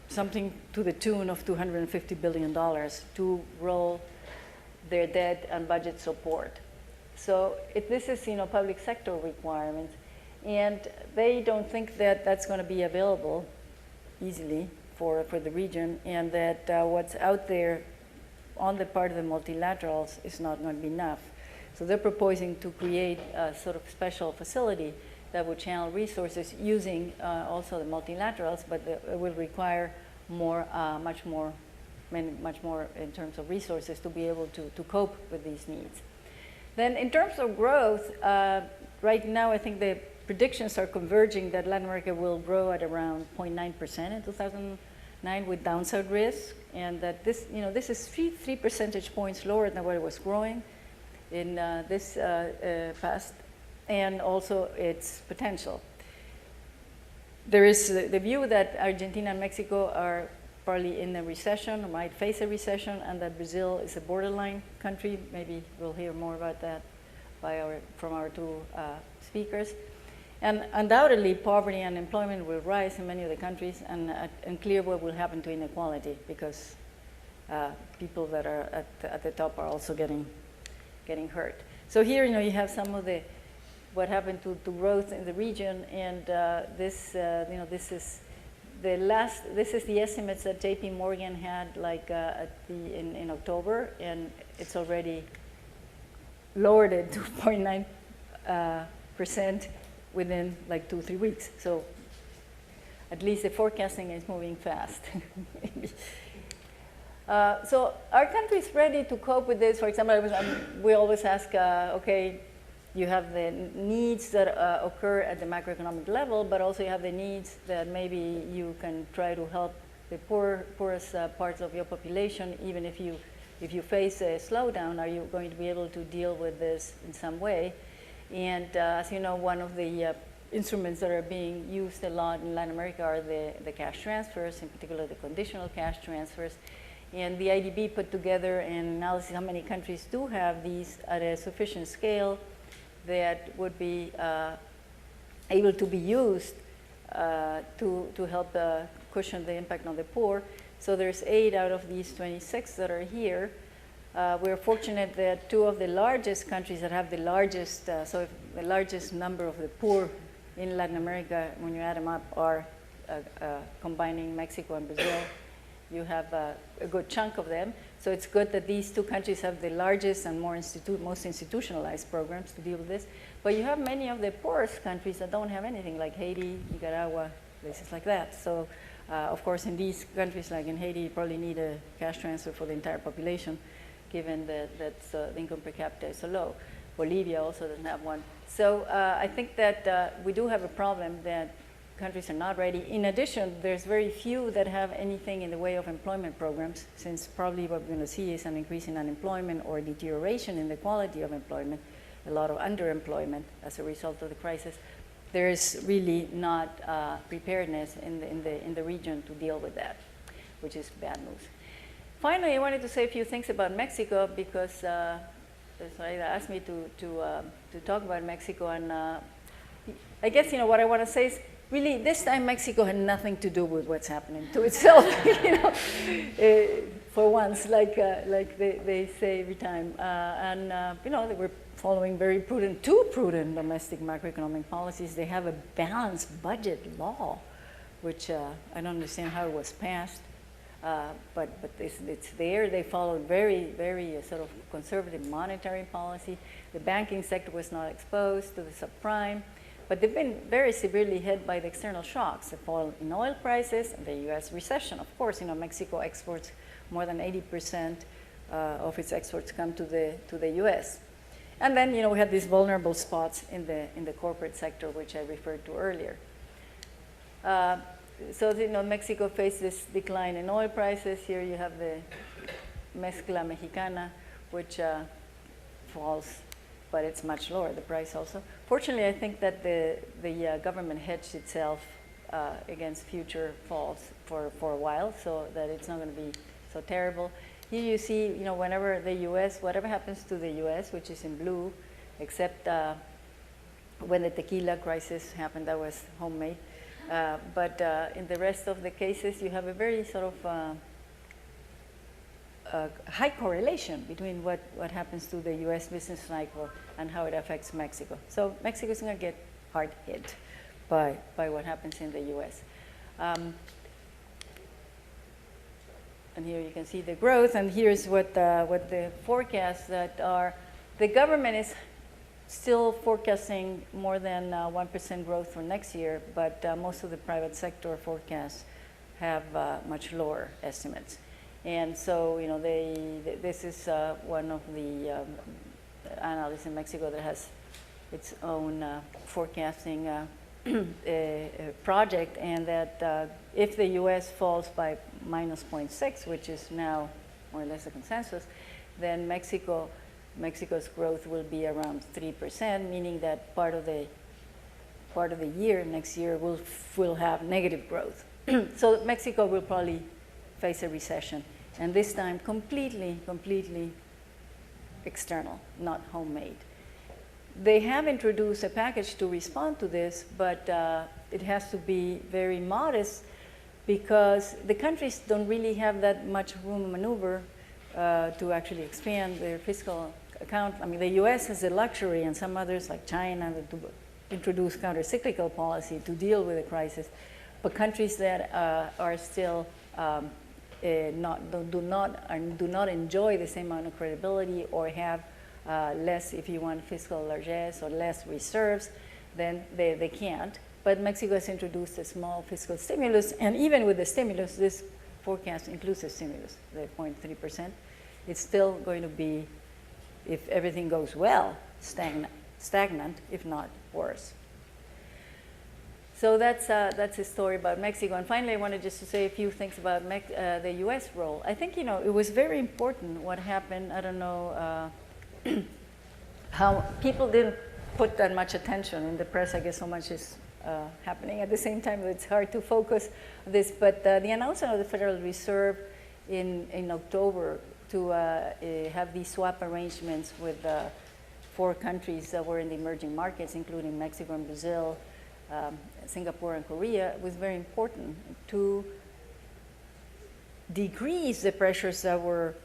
something to the tune of $250 billion to roll their debt and budget support. So this is, public sector requirements, and they don't think that that's going to be available easily for the region, and that what's out there on the part of the multilaterals is not going to be enough. So they're proposing to create a sort of special facility that would channel resources using also the multilaterals, but it will require much more in terms of resources to be able to cope with these needs. Then in terms of growth, right now I think the predictions are converging that Latin America will grow at around 0.9% in 2009 with downside risk, and that this is 3 percentage points lower than what it was growing in this past, and also its potential. There is the view that Argentina and Mexico are probably in a recession or might face a recession, and that Brazil is a borderline country. Maybe we'll hear more about that from our two speakers. And undoubtedly, poverty and unemployment will rise in many of the countries, and unclear what will happen to inequality, because people that are at the top are also getting hurt. So here, you have some of what happened to growth in the region, and this is the estimates that J.P. Morgan had in October, and it's already lowered it to 0.9% within 2-3 weeks. So at least the forecasting is moving fast. So our country is ready to cope with this. For example, we always ask, okay, you have the needs that occur at the macroeconomic level, but also you have the needs that maybe you can try to help the poorest parts of your population. Even if you face a slowdown, are you going to be able to deal with this in some way? And as you know, one of the instruments that are being used a lot in Latin America are the cash transfers, in particular the conditional cash transfers. And the IDB put together an analysis how many countries do have these at a sufficient scale that would be able to be used to help cushion the impact on the poor. So there's 8 out of these 26 that are here. We're fortunate that 2 of the largest countries that have the largest, the largest number of the poor in Latin America, when you add them up, are combining Mexico and Brazil. You have a good chunk of them. So it's good that these 2 countries have the largest and most institutionalized programs to deal with this. But you have many of the poorest countries that don't have anything, like Haiti, Nicaragua, places like that. So of course, in these countries, like in Haiti, you probably need a cash transfer for the entire population, given that the income per capita is so low. Bolivia also doesn't have one. So I think that we do have a problem that countries are not ready. In addition, there's very few that have anything in the way of employment programs, since probably what we're going to see is an increase in unemployment or deterioration in the quality of employment, a lot of underemployment as a result of the crisis. There is really not preparedness in the region to deal with that, which is bad news. Finally, I wanted to say a few things about Mexico, because somebody asked me to talk about Mexico, and I guess what I want to say is, really, this time Mexico had nothing to do with what's happening to itself, for once, like they say every time. They were following very too prudent domestic macroeconomic policies. They have a balanced budget law, which I don't understand how it was passed, but it's there. They followed very sort of conservative monetary policy. The banking sector was not exposed to the subprime. But they've been very severely hit by the external shocks, the fall in oil prices, and the U.S. recession. Of course, Mexico exports more than 80% of its exports come to the U.S. And then, we have these vulnerable spots in the corporate sector, which I referred to earlier. So, Mexico faced this decline in oil prices. Here you have the mezcla mexicana, which falls but it's much lower, the price also. Fortunately, I think that the government hedged itself against future falls for a while, so that it's not going to be so terrible. Here you see, whenever the U.S., whatever happens to the U.S., which is in blue, except when the tequila crisis happened, that was homemade. But in the rest of the cases, you have a very sort of high correlation between what happens to the U.S. business cycle and how it affects Mexico. So Mexico is going to get hard hit by what happens in the U.S. And here you can see the growth, and here's what the forecasts that are. The government is still forecasting more than 1% growth for next year, but most of the private sector forecasts have much lower estimates. And so, this is one of the analysts in Mexico that has its own forecasting project, and that if the U.S. falls by minus 0.6, which is now more or less a consensus, then Mexico's growth will be around 3%, meaning that part of the year, next year, will have negative growth. So Mexico will probably face a recession, and this time completely external, not homemade. They have introduced a package to respond to this, but it has to be very modest because the countries don't really have that much room to maneuver to actually expand their fiscal account. I mean, the U.S. has the luxury, and some others like China, to introduce counter-cyclical policy to deal with the crisis. But countries that are still do not enjoy the same amount of credibility, or have less, if you want, fiscal largesse or less reserves, then they can't. But Mexico has introduced a small fiscal stimulus, and even with the stimulus, this forecast includes the stimulus, the 0.3%. It's still going to be, if everything goes well, stagnant, if not worse. So that's a story about Mexico. And finally, I wanted just to say a few things about the U.S. role. I think, it was very important what happened. I don't know how people didn't put that much attention in the press. I guess so much is happening at the same time that it's hard to focus on this. But the announcement of the Federal Reserve in October to have these swap arrangements with 4 countries that were in the emerging markets, including Mexico and Brazil, Singapore and Korea, was very important to decrease the pressures that were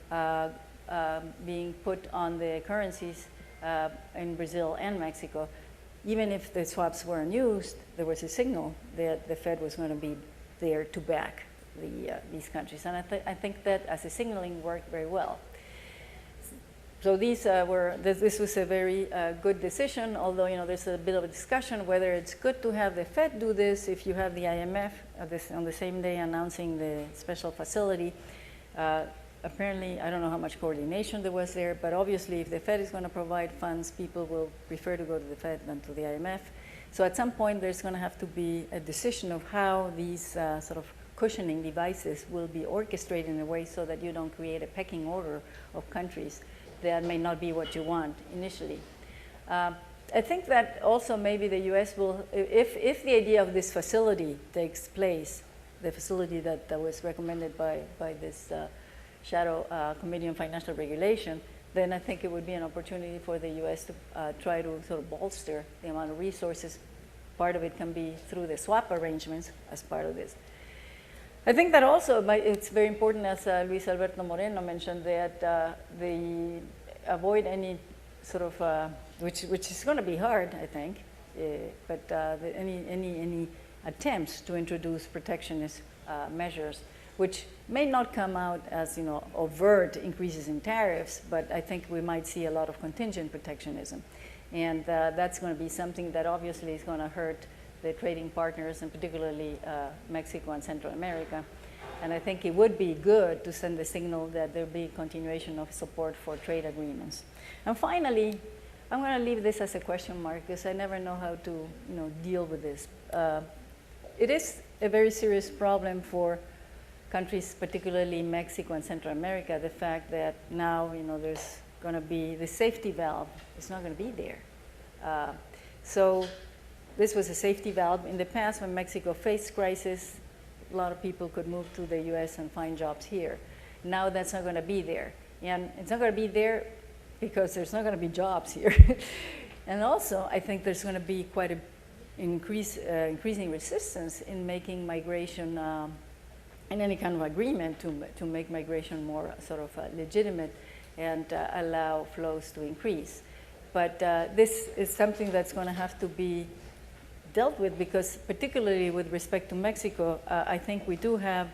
being put on the currencies in Brazil and Mexico. Even if the swaps weren't used, there was a signal that the Fed was going to be there to back these countries. And I think that as a signaling worked very well. So this was a very good decision, although there's a bit of a discussion whether it's good to have the Fed do this if you have the IMF on the same day announcing the special facility. Apparently, I don't know how much coordination there was there, but obviously if the Fed is going to provide funds, people will prefer to go to the Fed than to the IMF. So at some point, there's going to have to be a decision of how these sort of cushioning devices will be orchestrated in a way so that you don't create a pecking order of countries that may not be what you want initially. I think that also maybe the US will, if the idea of this facility takes place, the facility that was recommended by this Shadow Committee on Financial Regulation, then I think it would be an opportunity for the US to try to sort of bolster the amount of resources. Part of it can be through the swap arrangements as part of this. I think that also it's very important, as Luis Alberto Moreno mentioned, that they avoid any sort of, which is going to be hard, I think, but any attempts to introduce protectionist measures, which may not come out as overt increases in tariffs, but I think we might see a lot of contingent protectionism, and that's going to be something that obviously is going to hurt the trading partners, and particularly Mexico and Central America. And I think it would be good to send the signal that there'll be continuation of support for trade agreements. And finally, I'm going to leave this as a question mark because I never know how to deal with this. It is a very serious problem for countries, particularly Mexico and Central America, the fact that now there's going to be, the safety valve is not going to be there. So this was a safety valve. In the past, when Mexico faced crisis, a lot of people could move to the U.S. and find jobs here. Now that's not going to be there. And it's not going to be there because there's not going to be jobs here. And also, I think there's going to be quite an increasing resistance in making migration, in any kind of agreement to make migration more sort of legitimate and allow flows to increase. But this is something that's going to have to be dealt with because particularly with respect to Mexico, I think we do have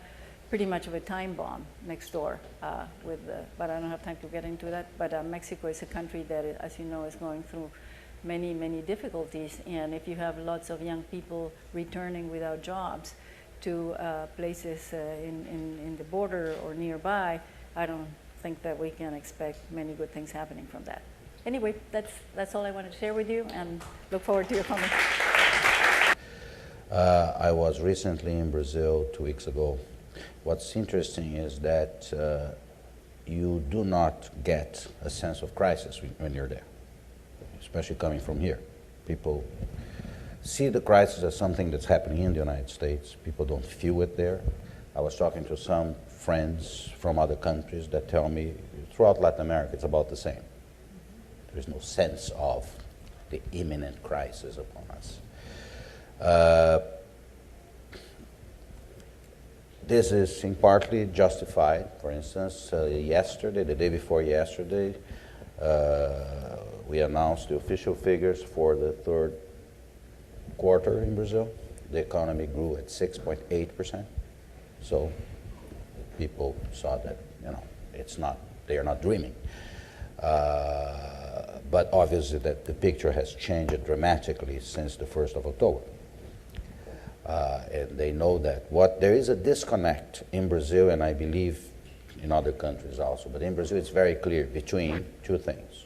pretty much of a time bomb next door but I don't have time to get into that. But Mexico is a country that, as you know, is going through many, many difficulties. And if you have lots of young people returning without jobs to places in the border or nearby, I don't think that we can expect many good things happening from that. Anyway, that's all I wanted to share with you, and look forward to your comments. I was recently in Brazil 2 weeks ago. What's interesting is that you do not get a sense of crisis when you're there, especially coming from here. People see the crisis as something that's happening in the United States. People don't feel it there. I was talking to some friends from other countries that tell me throughout Latin America it's about the same. There's no sense of the imminent crisis upon us. This is in partly justified. For instance, yesterday, the day before yesterday, we announced the official figures for the third quarter in Brazil. The economy grew at 6.8%. So people saw that, it's not, they are not dreaming. But obviously that the picture has changed dramatically since the 1st of October. And they know that there is a disconnect in Brazil, and I believe in other countries also, but in Brazil it's very clear between two things.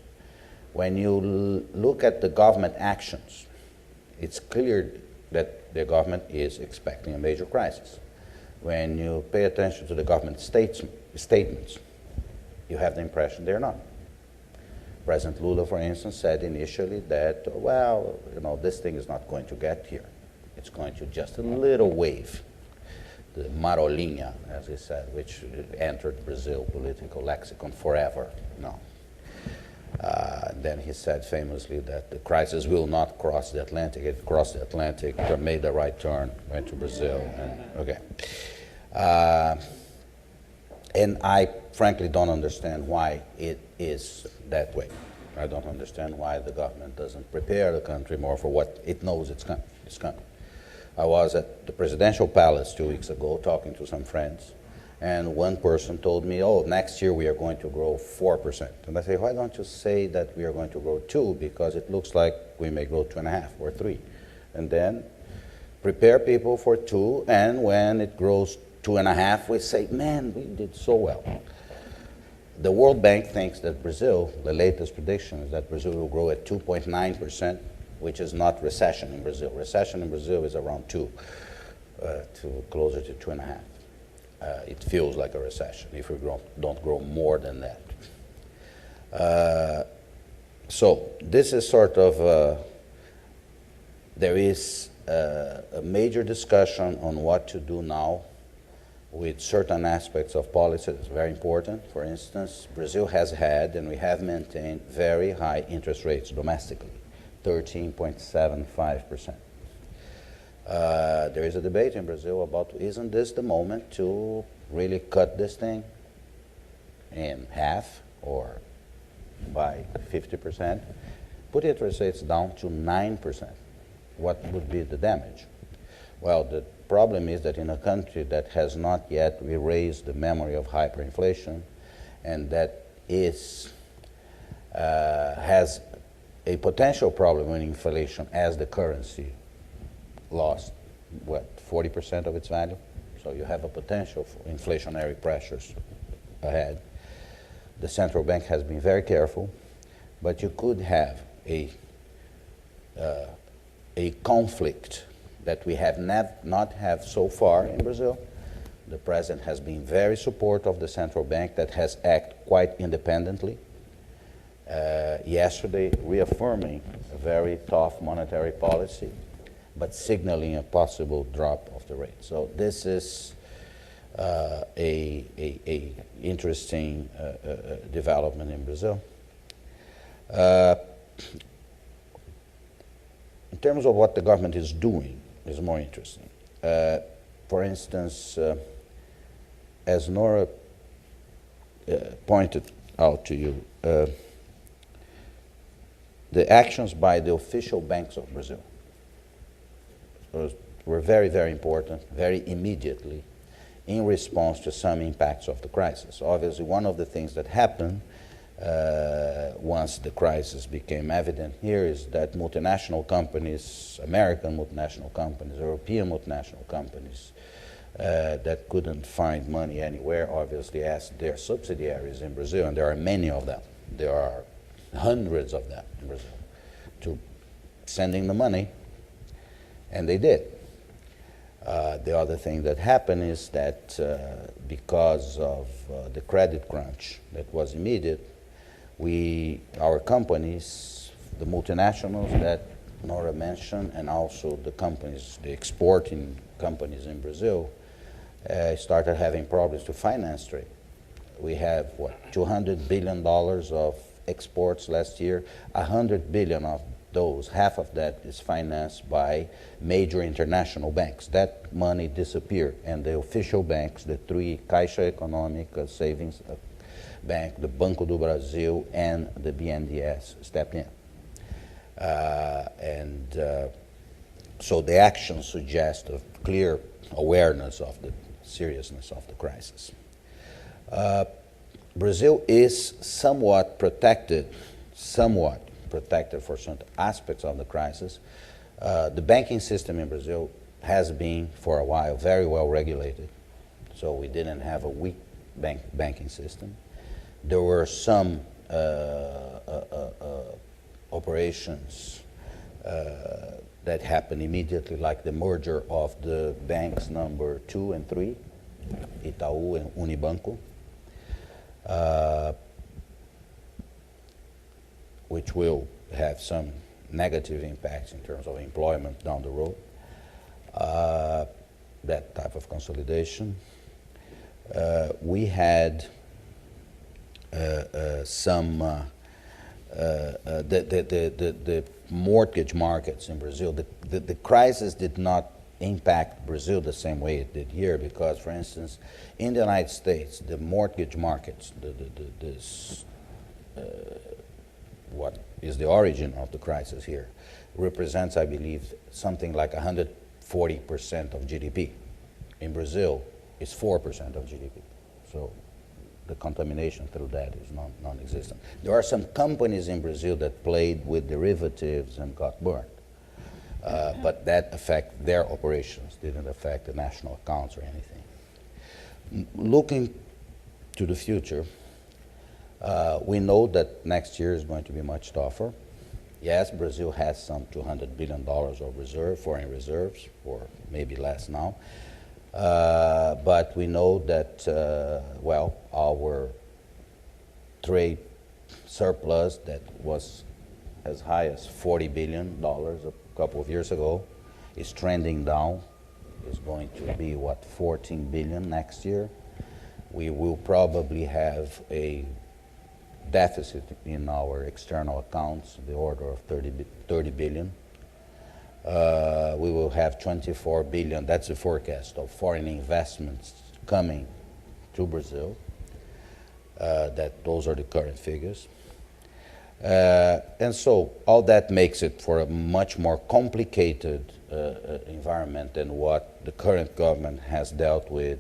When you look at the government actions, it's clear that the government is expecting a major crisis. When you pay attention to the government statements, you have the impression they're not. President Lula, for instance, said initially that, well, this thing is not going to get here. It's going to just a little wave, the marolinha, as he said, which entered Brazil political lexicon forever. No. Then he said famously that the crisis will not cross the Atlantic. It crossed the Atlantic, made the right turn, went to Brazil. And I frankly don't understand why it is that way. I don't understand why the government doesn't prepare the country more for what it knows it's coming. I was at the presidential palace 2 weeks ago talking to some friends, and one person told me, oh, next year we are going to grow 4%. And I say, why don't you say that we are going to grow 2%, because it looks like we may grow 2.5 or 3. And then prepare people for 2, and when it grows 2.5, we say, man, we did so well. The World Bank thinks that Brazil, the latest prediction is that Brazil will grow at 2.9%, which is not recession in Brazil. Recession in Brazil is around 2, to closer to 2.5. It feels like a recession if we don't grow more than that. So this is sort of, there is a major discussion on what to do now with certain aspects of policy that's very important. For instance, Brazil has had, and we have maintained, very high interest rates domestically, 13.75%. There is a debate in Brazil about, isn't this the moment to really cut this thing in half or by 50%? Put interest rates down to 9%. What would be the damage? Well, the problem is that in a country that has not yet erased the memory of hyperinflation, and that has a potential problem with inflation as the currency lost, 40% of its value? So you have a potential for inflationary pressures ahead. The central bank has been very careful, but you could have a conflict that we have not have so far in Brazil. The president has been very supportive of the central bank that has acted quite independently. yesterday reaffirming a very tough monetary policy, but signaling a possible drop of the rate. So this is a interesting development in Brazil. In terms of what the government is doing, is more interesting. For instance, as Nora pointed out to you, the actions by the official banks of Brazil were very, very important, very immediately, in response to some impacts of the crisis. Obviously, one of the things that happened once the crisis became evident here is that multinational companies, American multinational companies, European multinational companies, that couldn't find money anywhere, obviously asked their subsidiaries in Brazil, and there are many of them. There are hundreds of them in Brazil, to sending the money, and they did. The other thing that happened is that because of the credit crunch that was immediate, our companies, the multinationals that Nora mentioned, and also the companies, the exporting companies in Brazil, started having problems to finance trade. We have, $200 billion of exports last year. 100 billion of those, half of that is financed by major international banks. That money disappeared, and the official banks, the three, Caixa Econômica, Savings Bank, the Banco do Brasil, and the BNDES, stepped in. So the actions suggest a clear awareness of the seriousness of the crisis. Brazil is somewhat protected for certain aspects of the crisis. The banking system in Brazil has been, for a while, very well regulated. So we didn't have a weak banking system. There were some operations that happened immediately, like the merger of the banks number 2 and 3, Itaú and Unibanco, which will have some negative impacts in terms of employment down the road. That type of consolidation. We had the mortgage markets in Brazil. The crisis did not impact Brazil the same way it did here, because, for instance, in the United States, the mortgage markets, what is the origin of the crisis here, represents, I believe, something like 140% of GDP. In Brazil, it's 4% of GDP. So the contamination through that is non-existent. There are some companies in Brazil that played with derivatives and got burned. But that affected their operations, didn't affect the national accounts or anything. Looking to the future, we know that next year is going to be much tougher. Yes, Brazil has some $200 billion of foreign reserves, or maybe less now. But we know that, our trade surplus that was as high as $40 billion a couple of years ago is trending down. It's going to be, $14 billion next year. We will probably have a deficit in our external accounts, the order of 30 billion. We will have 24 billion, that's the forecast, of foreign investments coming to Brazil. Those are the current figures. And so all that makes it for a much more complicated environment than what the current government has dealt with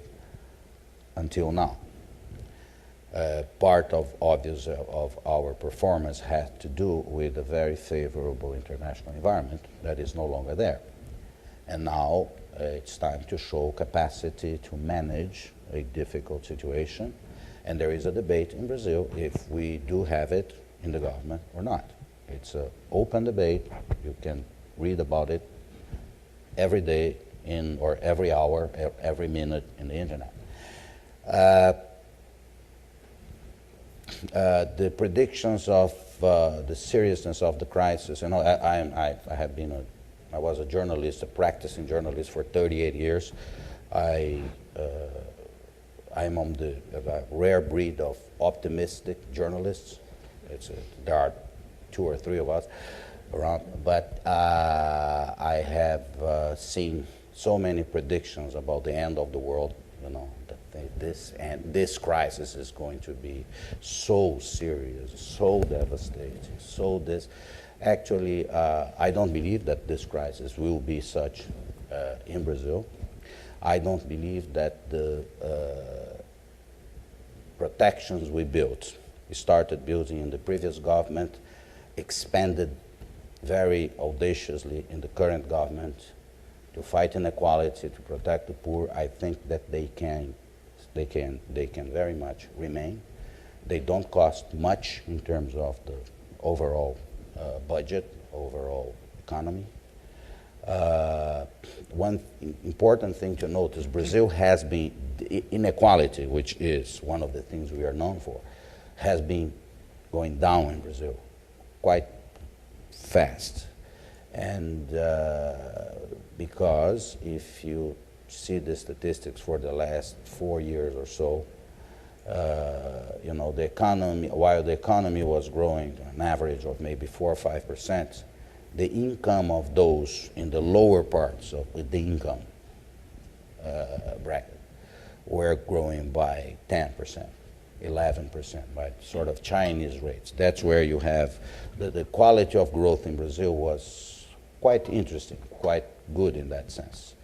until now. Part of our performance had to do with a very favorable international environment that is no longer there. And now it's time to show capacity to manage a difficult situation. And there is a debate in Brazil if we do have it in the government or not. It's an open debate. You can read about it every day or every hour, every minute in the internet. The predictions of the seriousness of the crisis, I was a journalist, a practicing journalist for 38 years. I'm on the rare breed of optimistic journalists. There are 2 or 3 of us around, but I have seen so many predictions about the end of the world, that this crisis is going to be so serious, so devastating, Actually, I don't believe that this crisis will be such in Brazil. I don't believe that the protections we started building in the previous government, expanded very audaciously in the current government to fight inequality, to protect the poor. I think that they can very much remain. They don't cost much in terms of the overall budget, overall economy. One important thing to note is Brazil has been, inequality, which is one of the things we are known for, has been going down in Brazil quite fast. And because if you see the statistics for the last 4 years or so, the economy, while the economy was growing to an average of maybe 4 or 5%, the income of those in the lower parts of the income bracket were growing by 10%, 11%, by sort of Chinese rates. That's where you have the quality of growth in Brazil was quite interesting, quite good in that sense.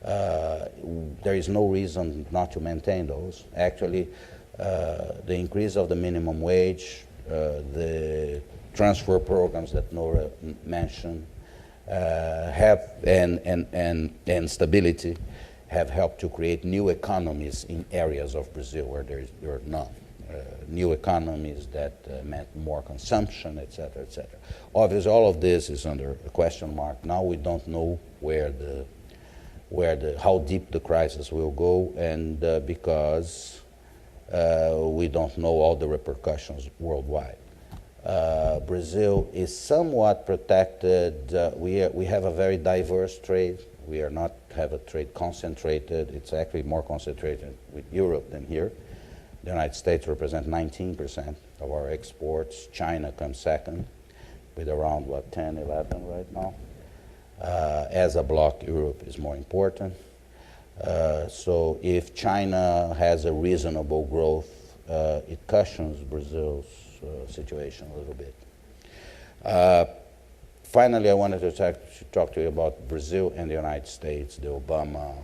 There is no reason not to maintain those. Actually, the increase of the minimum wage, the transfer programs that Nora mentioned, and stability have helped to create new economies in areas of Brazil where there are none. New economies that meant more consumption, et cetera, et cetera. Obviously, all of this is under a question mark. Now we don't know how deep the crisis will go, and because we don't know all the repercussions worldwide. Brazil is somewhat protected. We have a very diverse trade. We are not have a trade concentrated. It's actually more concentrated with Europe than here. The United States represents 19% of our exports. China comes second with around, 10, 11 right now. As a bloc, Europe is more important. So if China has a reasonable growth, it cushions Brazil's situation a little bit. Finally, I wanted to talk to you about Brazil and the United States, the Obama,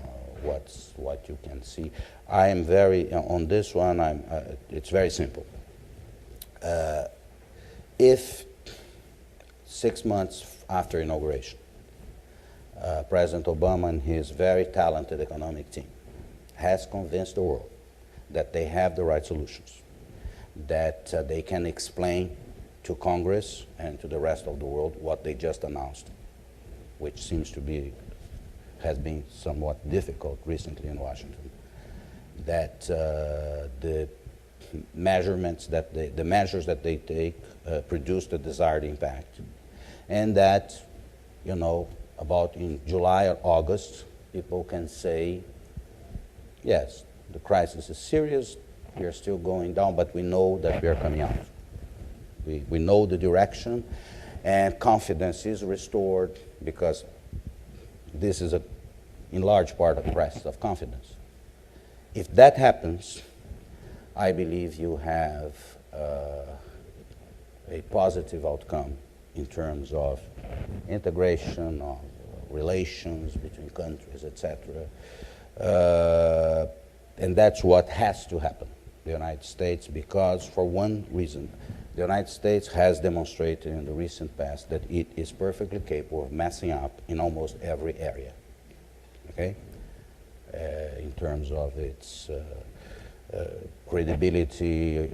what you can see. I am very, on this one, it's very simple. If 6 months after inauguration, President Obama and his very talented economic team has convinced the world that they have the right solutions, that they can explain to Congress and to the rest of the world what they just announced, which seems to be, has been somewhat difficult recently in Washington, that the measurements that the measures that they take produce the desired impact, and that, about in July or August, people can say, yes, the crisis is serious, we are still going down, but we know that we are coming out. We know the direction, and confidence is restored, because this is in large part a crisis of confidence. If that happens, I believe you have a positive outcome in terms of integration, of relations between countries, etc. And that's what has to happen, the United States, because for one reason, the United States has demonstrated in the recent past that it is perfectly capable of messing up in almost every area, okay? In terms of its credibility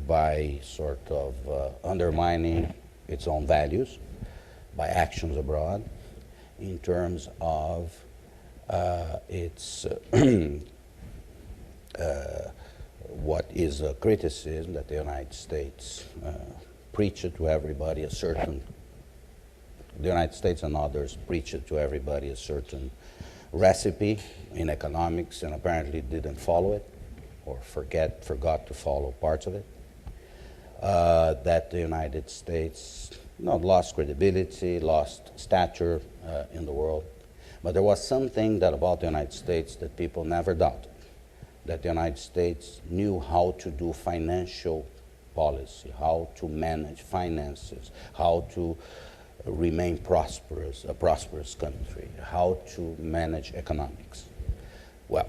by sort of undermining its own values, by actions abroad, in terms of its what is a criticism that the United States preach it to everybody a certain, the United States and others preach it to everybody a certain recipe in economics and apparently didn't follow it or forgot to follow parts of it. That the United States lost credibility, lost stature in the world. But there was something that about the United States that people never doubted, that the United States knew how to do financial policy, how to manage finances, how to remain prosperous, a prosperous country, how to manage economics. Well,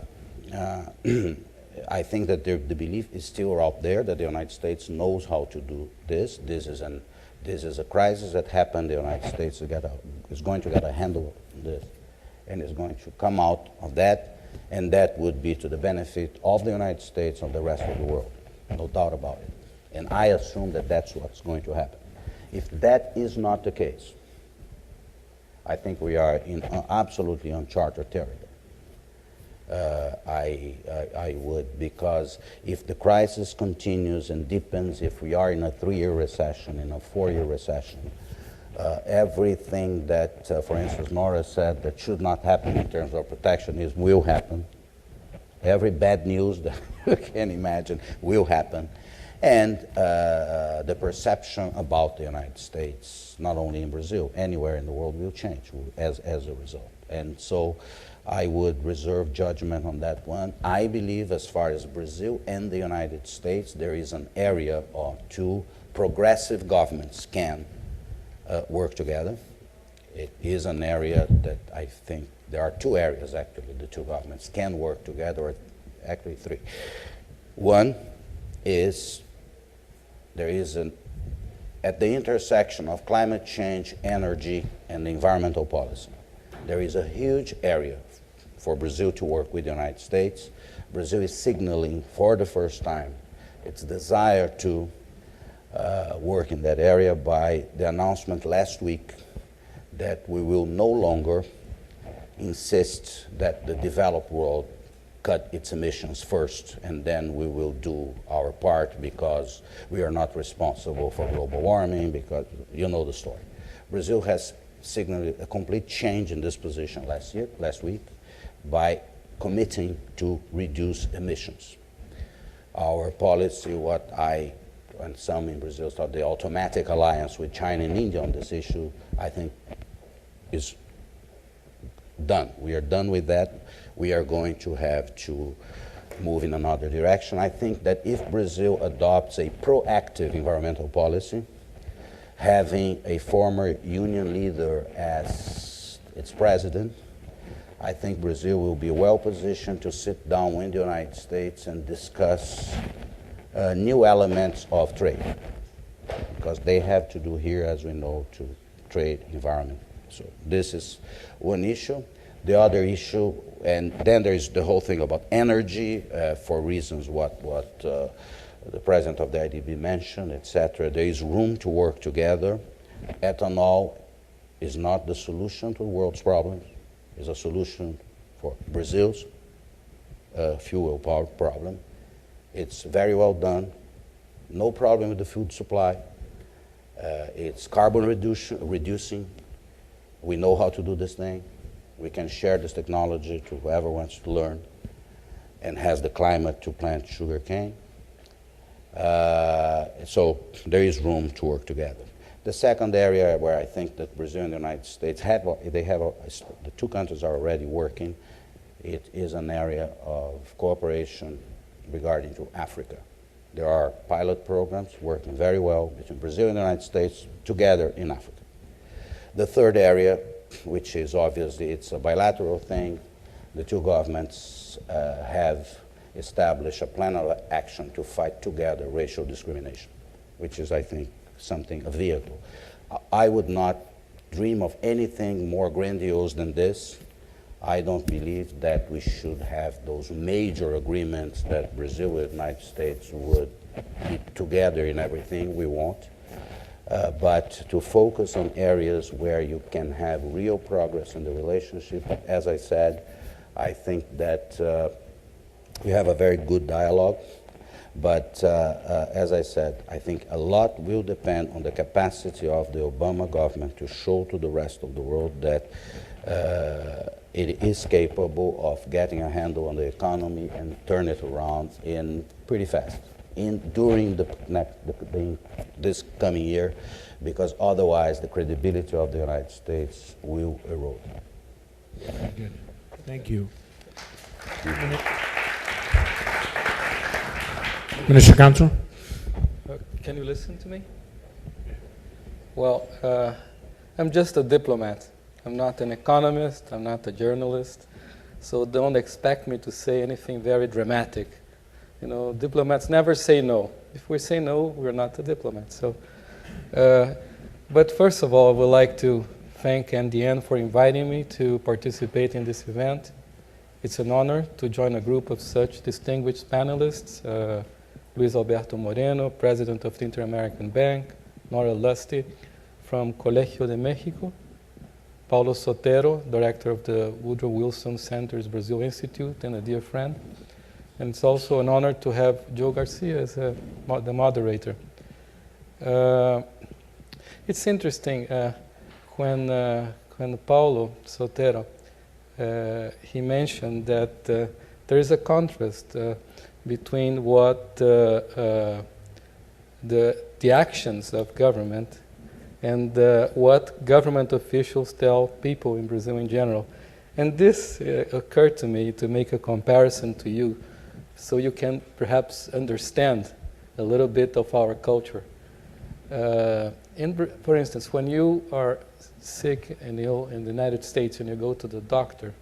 I think that the belief is still out there that the United States knows how to do this. This is a crisis that happened. The United States is going to get a handle on this and is going to come out of that, and that would be to the benefit of the United States and the rest of the world, no doubt about it. And I assume that that's what's going to happen. If that is not the case, I think we are in absolutely uncharted territory. I would, because if the crisis continues and deepens, if we are in a 3-year recession, in a 4-year recession, everything that, for instance, Nora said that should not happen in terms of protectionism will happen. Every bad news that you can imagine will happen. And the perception about the United States, not only in Brazil, anywhere in the world, will change as a result. And so I would reserve judgment on that one. I believe as far as Brazil and the United States, there is an area or two progressive governments can work together. It is an area that I think, there are 2 areas actually, the 2 governments can work together, or actually 3. One is, there is at the intersection of climate change, energy, and environmental policy, there is a huge area for Brazil to work with the United States. Brazil is signaling for the first time its desire to work in that area by the announcement last week that we will no longer insist that the developed world cut its emissions first and then we will do our part because we are not responsible for global warming, because you know the story. Brazil has signaled a complete change in this position last week by committing to reduce emissions. Our policy, what I and some in Brazil thought the automatic alliance with China and India on this issue, I think is done. We are done with that. We are going to have to move in another direction. I think that if Brazil adopts a proactive environmental policy, having a former union leader as its president, I think Brazil will be well positioned to sit down with the United States and discuss new elements of trade, because they have to do here, as we know, to trade environment. So this is one issue. The other issue, and then there is the whole thing about energy, for reasons what the president of the IDB mentioned, etc. There is room to work together. Ethanol is not the solution to the world's problems. It's a solution for Brazil's fuel power problem. It's very well done. No problem with the food supply. It's carbon reducing. We know how to do this thing. We can share this technology to whoever wants to learn and has the climate to plant sugar cane. So there is room to work together. The second area where I think that Brazil and the United States the 2 countries are already working, it is an area of cooperation regarding to Africa. There are pilot programs working very well between Brazil and the United States together in Africa. The third area, which is obviously it's a bilateral thing, the 2 governments have established a plan of action to fight together racial discrimination, which is, I think, a vehicle. I would not dream of anything more grandiose than this. I don't believe that we should have those major agreements that Brazil and the United States would keep together in everything we want, but to focus on areas where you can have real progress in the relationship. As I said, I think that we have a very good dialogue. But as I said, I think a lot will depend on the capacity of the Obama government to show to the rest of the world that it is capable of getting a handle on the economy and turn it around in pretty fast during this coming year, because otherwise the credibility of the United States will erode. Very good. Thank you. Minister Counsel. Can you listen to me? Well, I'm just a diplomat. I'm not an economist. I'm not a journalist. So don't expect me to say anything very dramatic. You know, diplomats never say no. If we say no, we're not a diplomat. So, but first of all, I would like to thank NDN for inviting me to participate in this event. It's an honor to join a group of such distinguished panelists. Luis Alberto Moreno, President of the Inter-American Bank, Nora Lustig from Colegio de Mexico, Paulo Sotero, Director of the Woodrow Wilson Center's Brazil Institute and a dear friend. And it's also an honor to have Joe Garcia as the moderator. It's interesting when Paulo Sotero, he mentioned that there is a contrast between what the actions of government and what government officials tell people in Brazil in general. And this occurred to me to make a comparison to you so you can perhaps understand a little bit of our culture. For instance, when you are sick and ill in the United States and you go to the doctor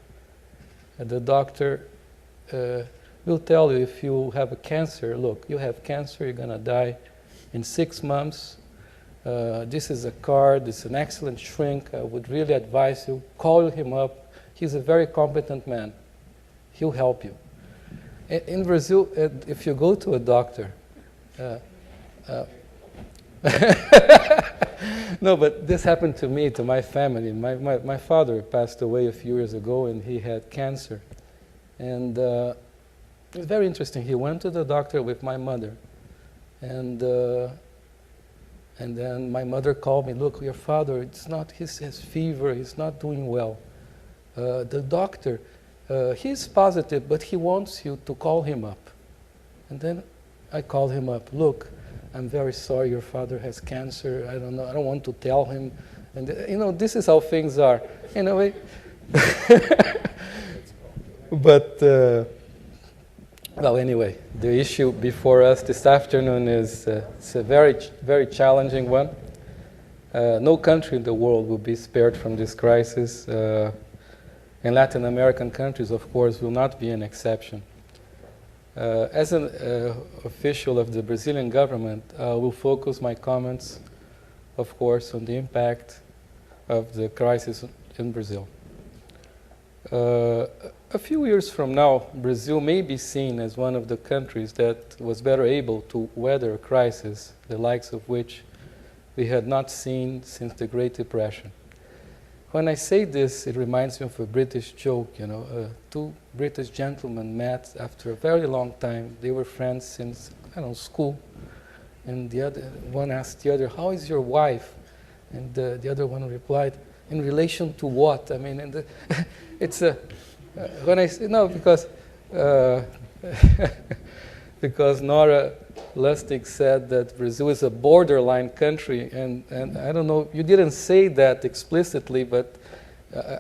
will tell you if you have a cancer, look, you have cancer, you're going to die in 6 months. This is a card, this is an excellent shrink. I would really advise you, call him up. He's a very competent man. He'll help you. In Brazil, if you go to a doctor, no, but this happened to me, to my family. My father passed away a few years ago and he had cancer. And it was very interesting. He went to the doctor with my mother, and then my mother called me. Look, your father, it's not. He has fever. He's not doing well. The doctor, he's positive, but he wants you to call him up. And then I called him up. Look, I'm very sorry. Your father has cancer. I don't know. I don't want to tell him. And you know, this is how things are. In a way. But. Well, anyway, the issue before us this afternoon is it's a very, very challenging one. No country in the world will be spared from this crisis. And Latin American countries, of course, will not be an exception. As an official of the Brazilian government, I will focus my comments, of course, on the impact of the crisis in Brazil. A few years from now, Brazil may be seen as one of the countries that was better able to weather a crisis, the likes of which we had not seen since the Great Depression. When I say this, it reminds me of a British joke, you know. Two British gentlemen met after a very long time. They were friends since, I don't know, school. And the other one asked the other, how is your wife? And the other one replied, in relation to what? I mean, and it's a... when I say no, because because Nora Lustig said that Brazil is a borderline country, and I don't know, you didn't say that explicitly, but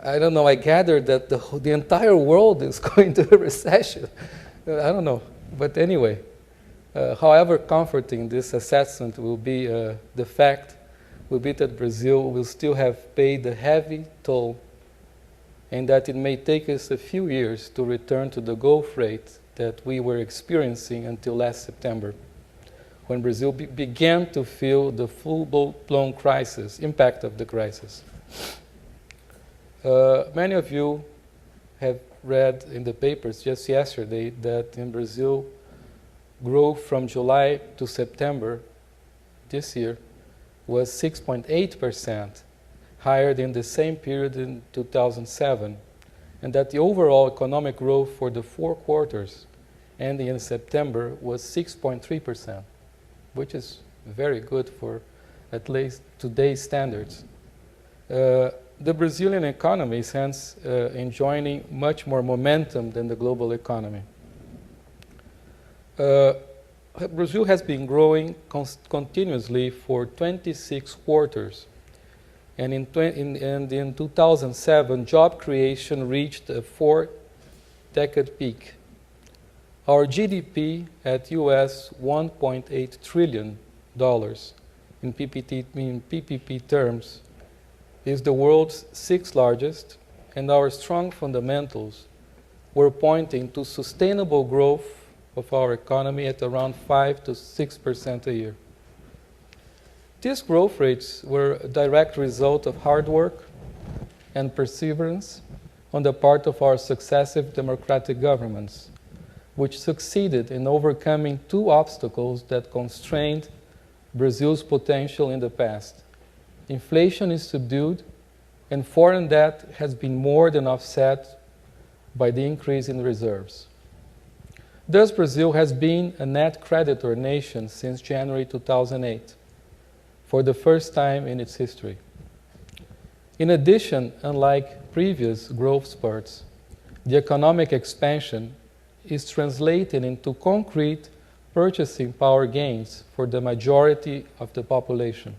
I don't know, I gathered that the entire world is going to a recession. I don't know, but anyway, however comforting this assessment will be, the fact will be that Brazil will still have paid a heavy toll, and that it may take us a few years to return to the growth rate that we were experiencing until last September, when Brazil began to feel the full-blown impact of the crisis. Many of you have read in the papers just yesterday that in Brazil, growth from July to September this year was 6.8%, higher than the same period in 2007, and that the overall economic growth for the 4 quarters ending in September was 6.3%, which is very good for at least today's standards. The Brazilian economy is hence enjoying much more momentum than the global economy. Brazil has been growing continuously for 26 quarters. And in 2007, job creation reached a 4-decade peak. Our GDP at US $1.8 trillion in PPP terms is the world's 6th largest, and our strong fundamentals were pointing to sustainable growth of our economy at around 5 to 6% a year. These growth rates were a direct result of hard work and perseverance on the part of our successive democratic governments, which succeeded in overcoming 2 obstacles that constrained Brazil's potential in the past. Inflation is subdued, and foreign debt has been more than offset by the increase in reserves. Thus, Brazil has been a net creditor nation since January 2008, for the first time in its history. In addition, unlike previous growth spurts, the economic expansion is translated into concrete purchasing power gains for the majority of the population.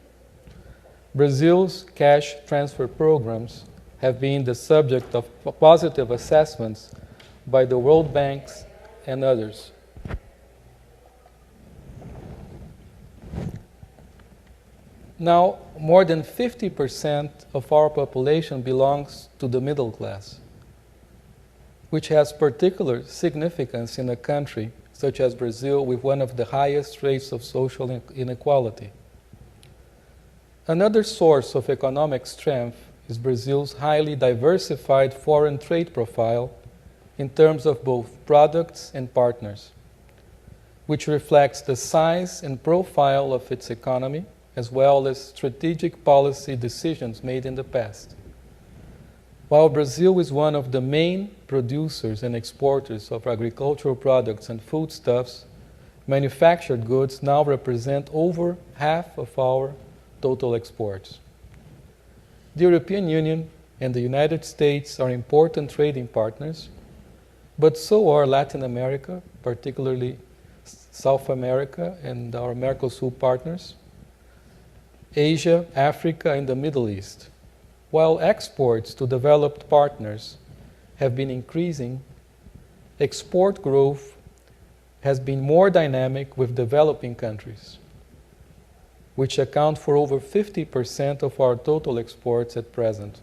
Brazil's cash transfer programs have been the subject of positive assessments by the World Bank and others. Now, more than 50% of our population belongs to the middle class, which has particular significance in a country such as Brazil with one of the highest rates of social inequality. Another source of economic strength is Brazil's highly diversified foreign trade profile in terms of both products and partners, which reflects the size and profile of its economy, as well as strategic policy decisions made in the past. While Brazil is one of the main producers and exporters of agricultural products and foodstuffs, manufactured goods now represent over half of our total exports. The European Union and the United States are important trading partners, but so are Latin America, particularly South America and our Mercosur partners, Asia, Africa, and the Middle East. While exports to developed partners have been increasing, export growth has been more dynamic with developing countries, which account for over 50% of our total exports at present.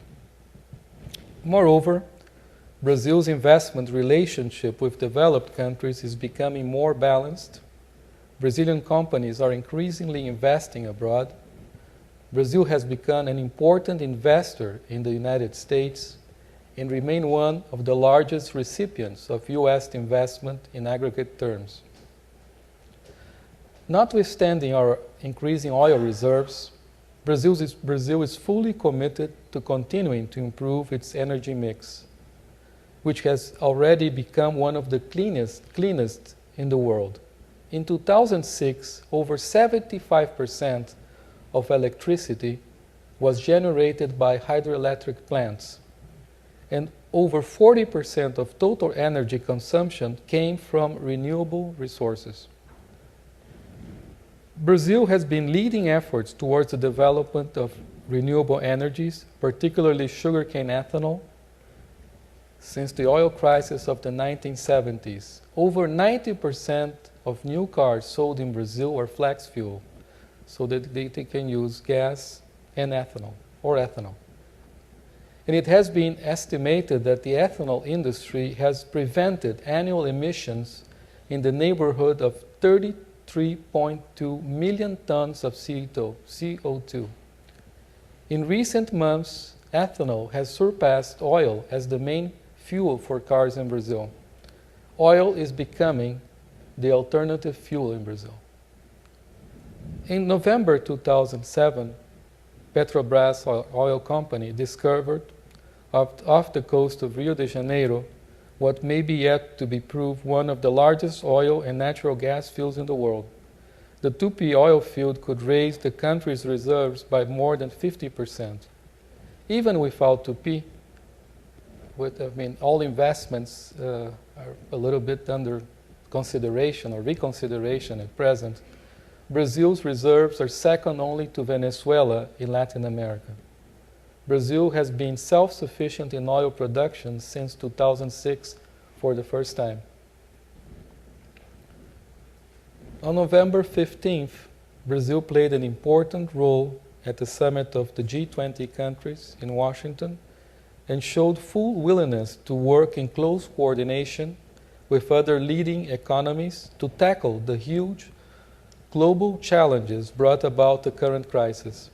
Moreover, Brazil's investment relationship with developed countries is becoming more balanced. Brazilian companies are increasingly investing abroad. Brazil has become an important investor in the United States and remains one of the largest recipients of U.S. investment in aggregate terms. Notwithstanding our increasing oil reserves, Brazil is fully committed to continuing to improve its energy mix, which has already become one of the cleanest in the world. In 2006, over 75% of electricity was generated by hydroelectric plants, and over 40% of total energy consumption came from renewable resources. Brazil has been leading efforts towards the development of renewable energies, particularly sugarcane ethanol, since the oil crisis of the 1970s. Over 90% of new cars sold in Brazil are flex fuel, so that they can use gas and ethanol, or ethanol. And it has been estimated that the ethanol industry has prevented annual emissions in the neighborhood of 33.2 million tons of CO2. In recent months, ethanol has surpassed oil as the main fuel for cars in Brazil. Oil is becoming the alternative fuel in Brazil. In November 2007, Petrobras oil company discovered off the coast of Rio de Janeiro what may be yet to be proved one of the largest oil and natural gas fields in the world. The Tupi oil field could raise the country's reserves by more than 50%. Even without Tupi, all investments are a little bit under consideration or reconsideration at present. Brazil's reserves are second only to Venezuela in Latin America. Brazil has been self-sufficient in oil production since 2006 for the first time. On November 15th, Brazil played an important role at the summit of the G20 countries in Washington and showed full willingness to work in close coordination with other leading economies to tackle the huge global challenges brought about the current crisis.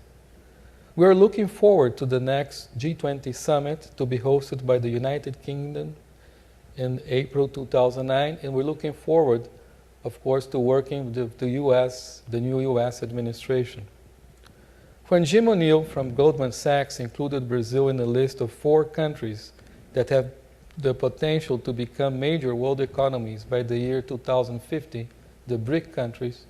We are looking forward to the next G20 summit to be hosted by the United Kingdom in April 2009, and we're looking forward, of course, to working with the new US administration. When Jim O'Neill from Goldman Sachs included Brazil in a list of 4 countries that have the potential to become major world economies by the year 2050, the BRIC countries,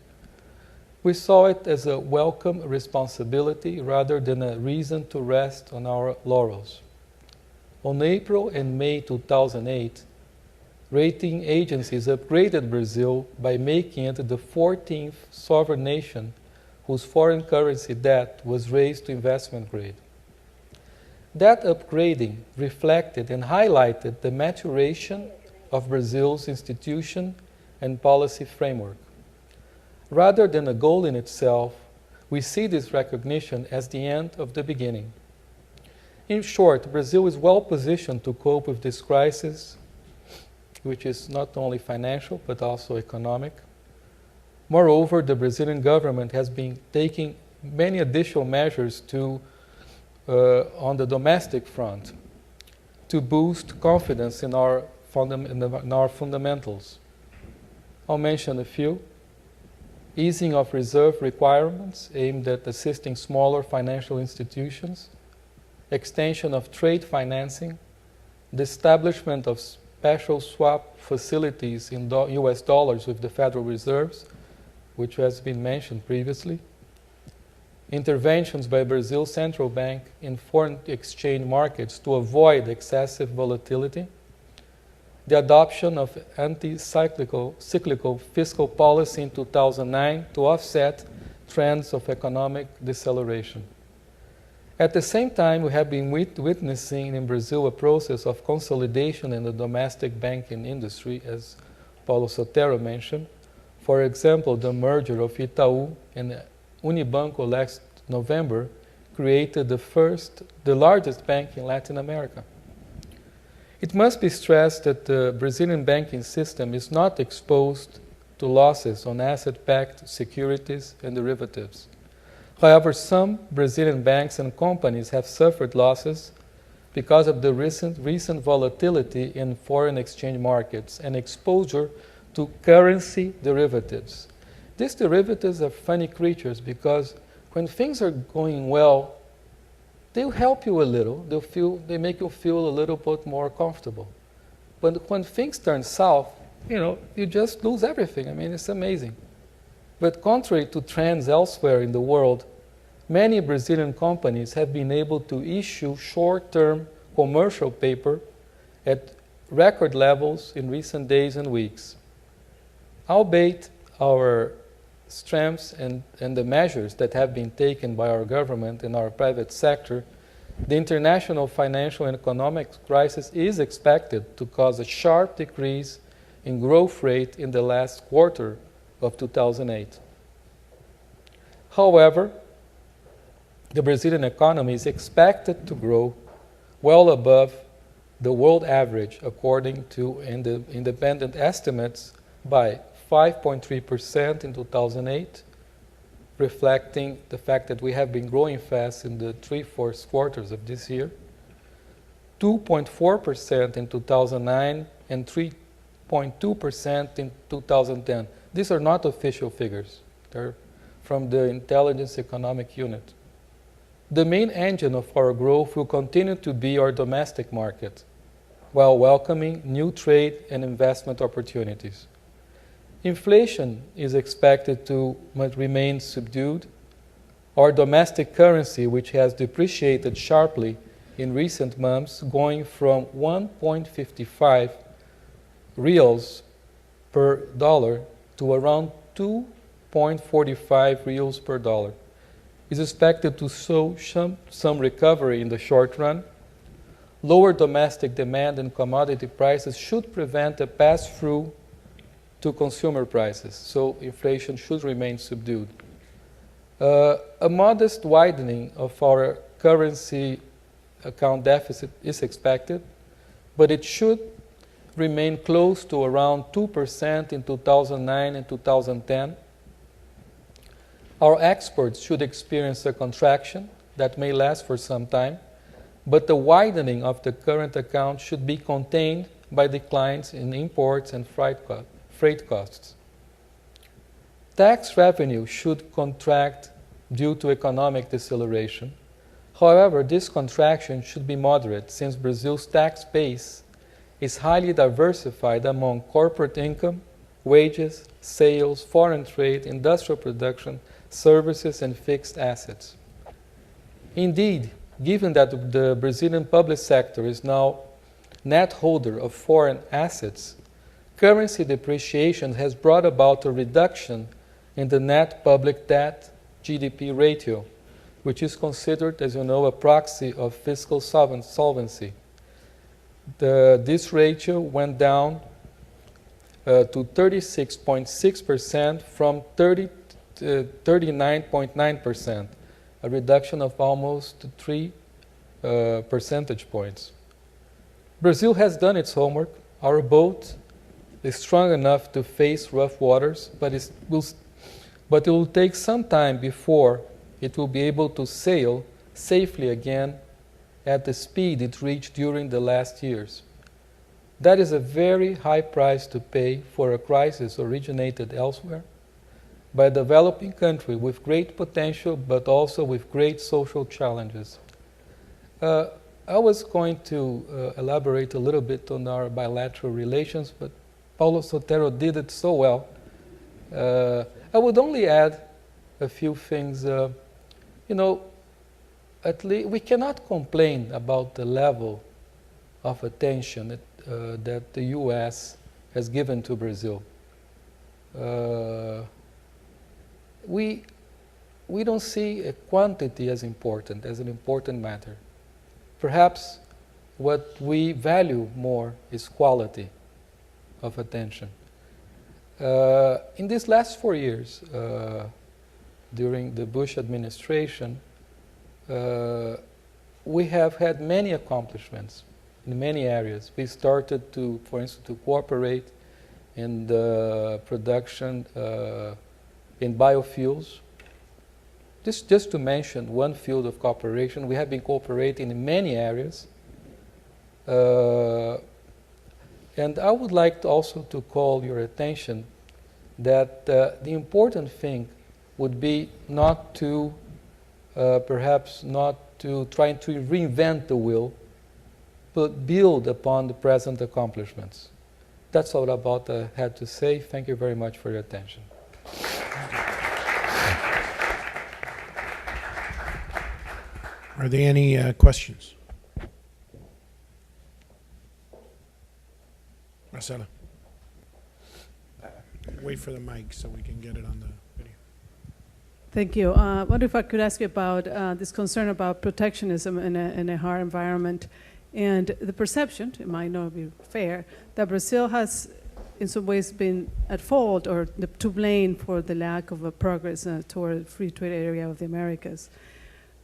we saw it as a welcome responsibility rather than a reason to rest on our laurels. On April and May 2008, rating agencies upgraded Brazil by making it the 14th sovereign nation whose foreign currency debt was raised to investment grade. That upgrading reflected and highlighted the maturation of Brazil's institution and policy framework. Rather than a goal in itself, we see this recognition as the end of the beginning. In short, Brazil is well positioned to cope with this crisis, which is not only financial but also economic. Moreover, the Brazilian government has been taking many additional measures on the domestic front to boost confidence in our fundamentals. I'll mention a few. Easing of reserve requirements aimed at assisting smaller financial institutions, extension of trade financing, the establishment of special swap facilities in US dollars with the Federal Reserves, which has been mentioned previously, interventions by Brazil's central bank in foreign exchange markets to avoid excessive volatility, the adoption of anti-cyclical fiscal policy in 2009 to offset trends of economic deceleration. At the same time, we have been witnessing in Brazil a process of consolidation in the domestic banking industry, as Paulo Sotero mentioned. For example, the merger of Itaú and Unibanco last November created the largest bank in Latin America. It must be stressed that the Brazilian banking system is not exposed to losses on asset-backed securities and derivatives. However, some Brazilian banks and companies have suffered losses because of the recent volatility in foreign exchange markets and exposure to currency derivatives. These derivatives are funny creatures because when things are going well, they'll help you a little. They make you feel a little bit more comfortable. But when things turn south, you just lose everything. I mean, it's amazing. But contrary to trends elsewhere in the world, many Brazilian companies have been able to issue short-term commercial paper at record levels in recent days and weeks. Albeit our strengths and the measures that have been taken by our government and our private sector, the international financial and economic crisis is expected to cause a sharp decrease in growth rate in the last quarter of 2008. However, the Brazilian economy is expected to grow well above the world average, according to independent estimates, by 5.3% in 2008, reflecting the fact that we have been growing fast in the 3/4 quarters of this year, 2.4% in 2009, and 3.2% in 2010. These are not official figures. They're from the Intelligence Economic Unit. The main engine of our growth will continue to be our domestic market, while welcoming new trade and investment opportunities. Inflation is expected to remain subdued. Our domestic currency, which has depreciated sharply in recent months, going from 1.55 reals per dollar to around 2.45 reals per dollar, is expected to show some recovery in the short run. Lower domestic demand and commodity prices should prevent a pass-through to consumer prices, so inflation should remain subdued. A modest widening of our currency account deficit is expected, but it should remain close to around 2% in 2009 and 2010. Our exports should experience a contraction that may last for some time, but the widening of the current account should be contained by declines in imports and freight costs. Tax revenue should contract due to economic deceleration. However, this contraction should be moderate since Brazil's tax base is highly diversified among corporate income, wages, sales, foreign trade, industrial production, services, and fixed assets. Indeed, given that the Brazilian public sector is now net holder of foreign assets, currency depreciation has brought about a reduction in the net public debt GDP ratio, which is considered, as you know, a proxy of fiscal solvency. This ratio went down to 36.6% from 39.9%, a reduction of almost 3 percentage points. Brazil has done its homework. Our boat is strong enough to face rough waters, but it will take some time before it will be able to sail safely again at the speed it reached during the last years. That is a very high price to pay for a crisis originated elsewhere by a developing country with great potential but also with great social challenges. I was going to elaborate a little bit on our bilateral relations, but Paulo Sotero did it so well. I would only add a few things. At least we cannot complain about the level of attention that the U.S. has given to Brazil. We don't see a quantity as an important matter. Perhaps what we value more is quality of attention. In these last 4 years, during the Bush administration, we have had many accomplishments in many areas. We started to, for instance, to cooperate in the production in biofuels. This just to mention one field of cooperation. We have been cooperating in many areas. And I would like also to call your attention that the important thing would be not to, perhaps not to try to reinvent the wheel, but build upon the present accomplishments. That's all about I had to say. Thank you very much for your attention. Are there any questions? Marcela. Wait for the mic so we can get it on the video. Thank you. I wonder if I could ask you about this concern about protectionism in a hard environment and the perception, it might not be fair, that Brazil has in some ways been at fault or to blame for the lack of progress toward the free trade area of the Americas.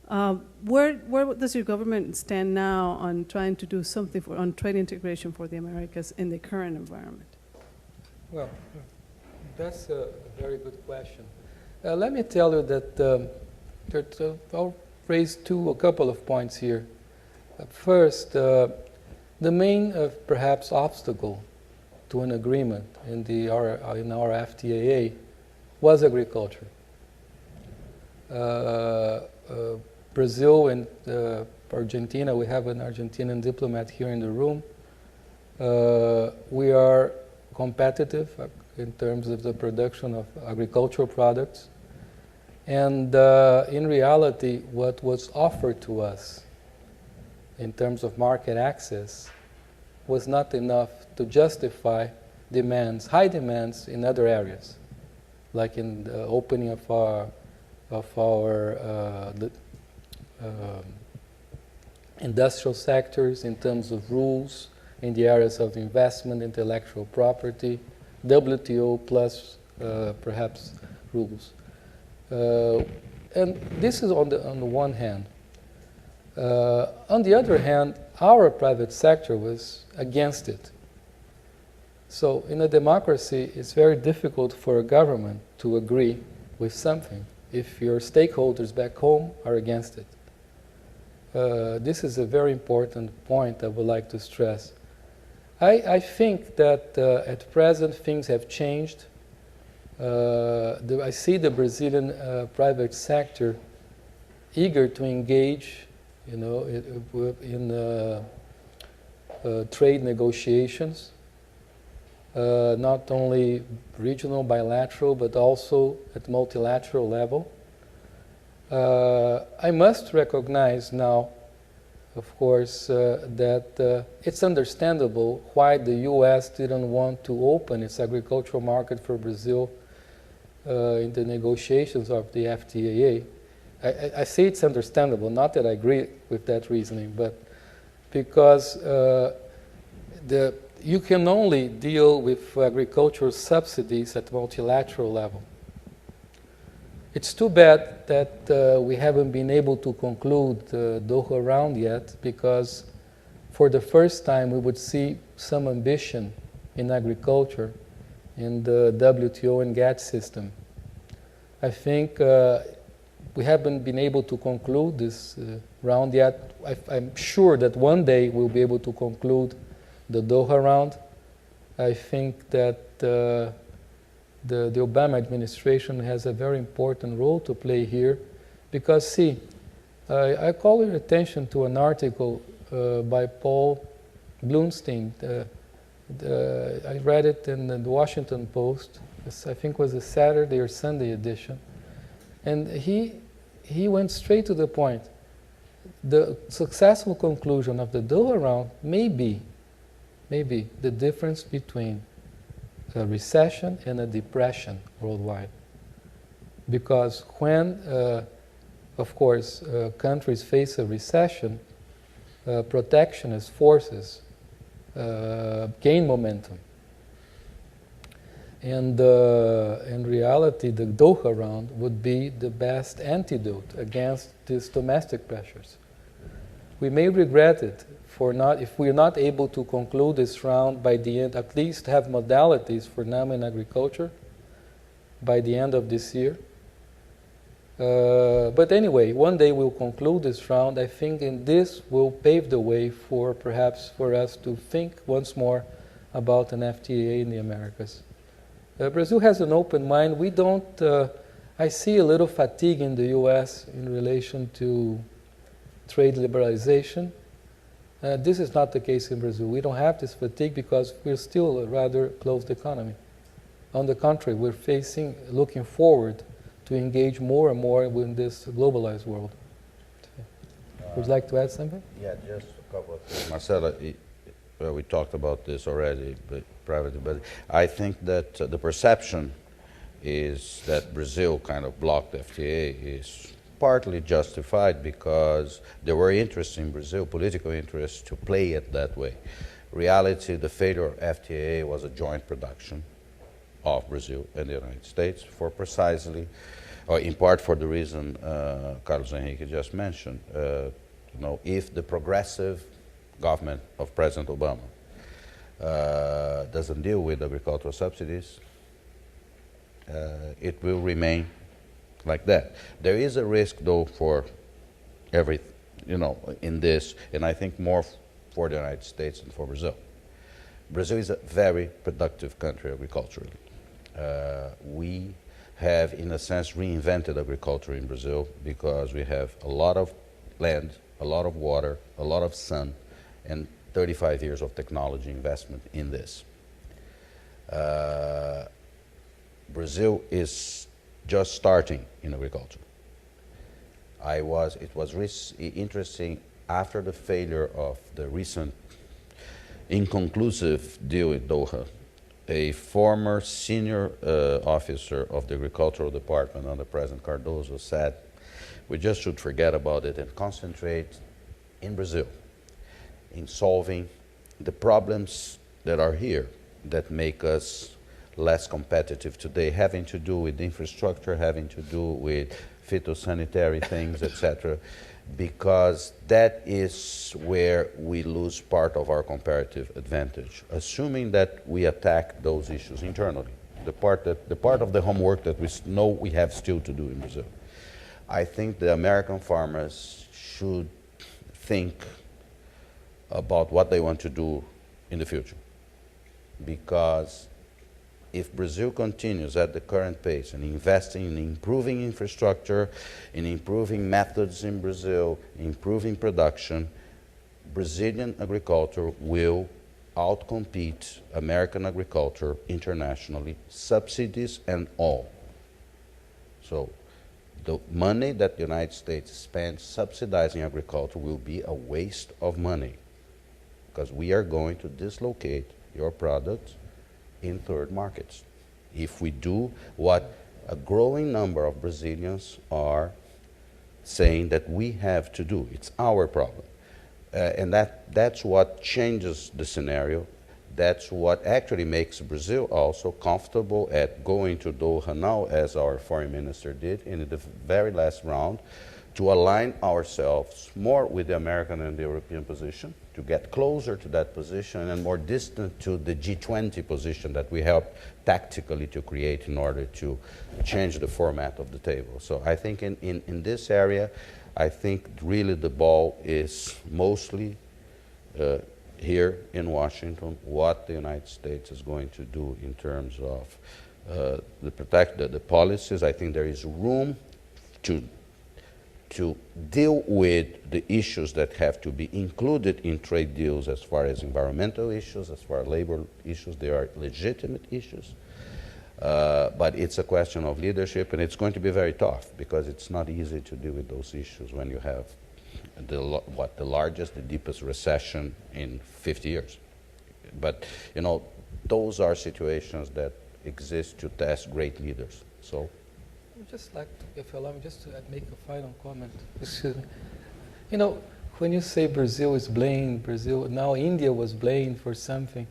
Where does your government stand now on trying to do something on trade integration for the Americas in the current environment? Well, that's a very good question. Let me tell you that I'll raise a couple of points here. First, the main perhaps obstacle to an agreement in our FTAA was agriculture. Brazil and Argentina, we have an Argentinian diplomat here in the room, We are competitive in terms of the production of agricultural products. And in reality, what was offered to us in terms of market access was not enough to justify demands, high demands in other areas, like in the opening of our industrial sectors, in terms of rules, in the areas of investment, intellectual property, WTO plus perhaps rules. And this is on the one hand. On the other hand, our private sector was against it. So in a democracy, it's very difficult for a government to agree with something if your stakeholders back home are against it. This is a very important point I would like to stress. I think that at present things have changed. I see the Brazilian private sector eager to engage, in trade negotiations, not only regional, bilateral, but also at multilateral level. I must recognize now, of course, that it's understandable why the U.S. didn't want to open its agricultural market for Brazil in the negotiations of the FTAA. I say it's understandable, not that I agree with that reasoning, but because you can only deal with agricultural subsidies at multilateral level. It's too bad that we haven't been able to conclude the Doha round yet, because for the first time we would see some ambition in agriculture in the WTO and GATT system. I think we haven't been able to conclude this round yet. I'm sure that one day we'll be able to conclude the Doha round. I think that the Obama administration has a very important role to play here, because, see, I call your attention to an article by Paul Lustig. I read it in the Washington Post. I think it was a Saturday or Sunday edition. And he went straight to the point. The successful conclusion of the Doha round may be the difference between a recession and a depression worldwide. Because when, of course, countries face a recession, protectionist forces gain momentum. And in reality, the Doha round would be the best antidote against these domestic pressures. We may regret it if we're not able to conclude this round by the end, at least have modalities for NAM and agriculture by the end of this year. But anyway, one day we'll conclude this round. I think in this will pave the way for perhaps for us to think once more about an FTA in the Americas. Brazil has an open mind. We don't, I see a little fatigue in the US in relation to trade liberalization. This is not the case in Brazil. We don't have this fatigue because we're still a rather closed economy. On the contrary, we're looking forward to engage more and more in this globalized world. Would you like to add something? Yeah, just a couple of things. Marcela, we talked about this already privately, but I think that the perception is that Brazil kind of blocked FTA is partly justified because there were interests in Brazil, political interests, to play it that way. Reality, the failure of FTA was a joint production of Brazil and the United States for precisely, or in part for the reason Carlos Henrique just mentioned. If the progressive government of President Obama doesn't deal with agricultural subsidies, it will remain like that. There is a risk, though, for in this, and I think more for the United States and for Brazil. Brazil is a very productive country agriculturally. We have, in a sense, reinvented agriculture in Brazil because we have a lot of land, a lot of water, a lot of sun, and 35 years of technology investment in this. Brazil is just starting in agriculture. It was interesting after the failure of the recent inconclusive deal with Doha. A former senior officer of the agricultural department under President Cardoso said, we just should forget about it and concentrate in Brazil in solving the problems that are here that make us less competitive today, having to do with infrastructure, having to do with phytosanitary things, etc., because that is where we lose part of our comparative advantage, assuming that we attack those issues internally, the part of the homework that we know we have still to do in Brazil. I think the American farmers should think about what they want to do in the future, because if Brazil continues at the current pace and investing in improving infrastructure, in improving methods in Brazil, improving production, Brazilian agriculture will outcompete American agriculture internationally, subsidies and all. So the money that the United States spends subsidizing agriculture will be a waste of money, because we are going to dislocate your products in third markets if we do what a growing number of Brazilians are saying that we have to do. It's our problem. And that's what changes the scenario. That's what actually makes Brazil also comfortable at going to Doha now, as our foreign minister did in the very last round, to align ourselves more with the American and the European position, to get closer to that position and more distant to the G20 position that we helped tactically to create in order to change the format of the table. So I think in this area, I think really the ball is mostly here in Washington, what the United States is going to do in terms of the policies. I think there is room to deal with the issues that have to be included in trade deals as far as environmental issues, as far as labor issues. They are legitimate issues. But it's a question of leadership, and it's going to be very tough, because it's not easy to deal with those issues when you have the largest, the deepest recession in 50 years. But, you know, those are situations that exist to test great leaders. So. I'd just like to, if you allow me, just to make a final comment. Excuse me. You know, when you say Brazil is blamed, now India was blamed for something,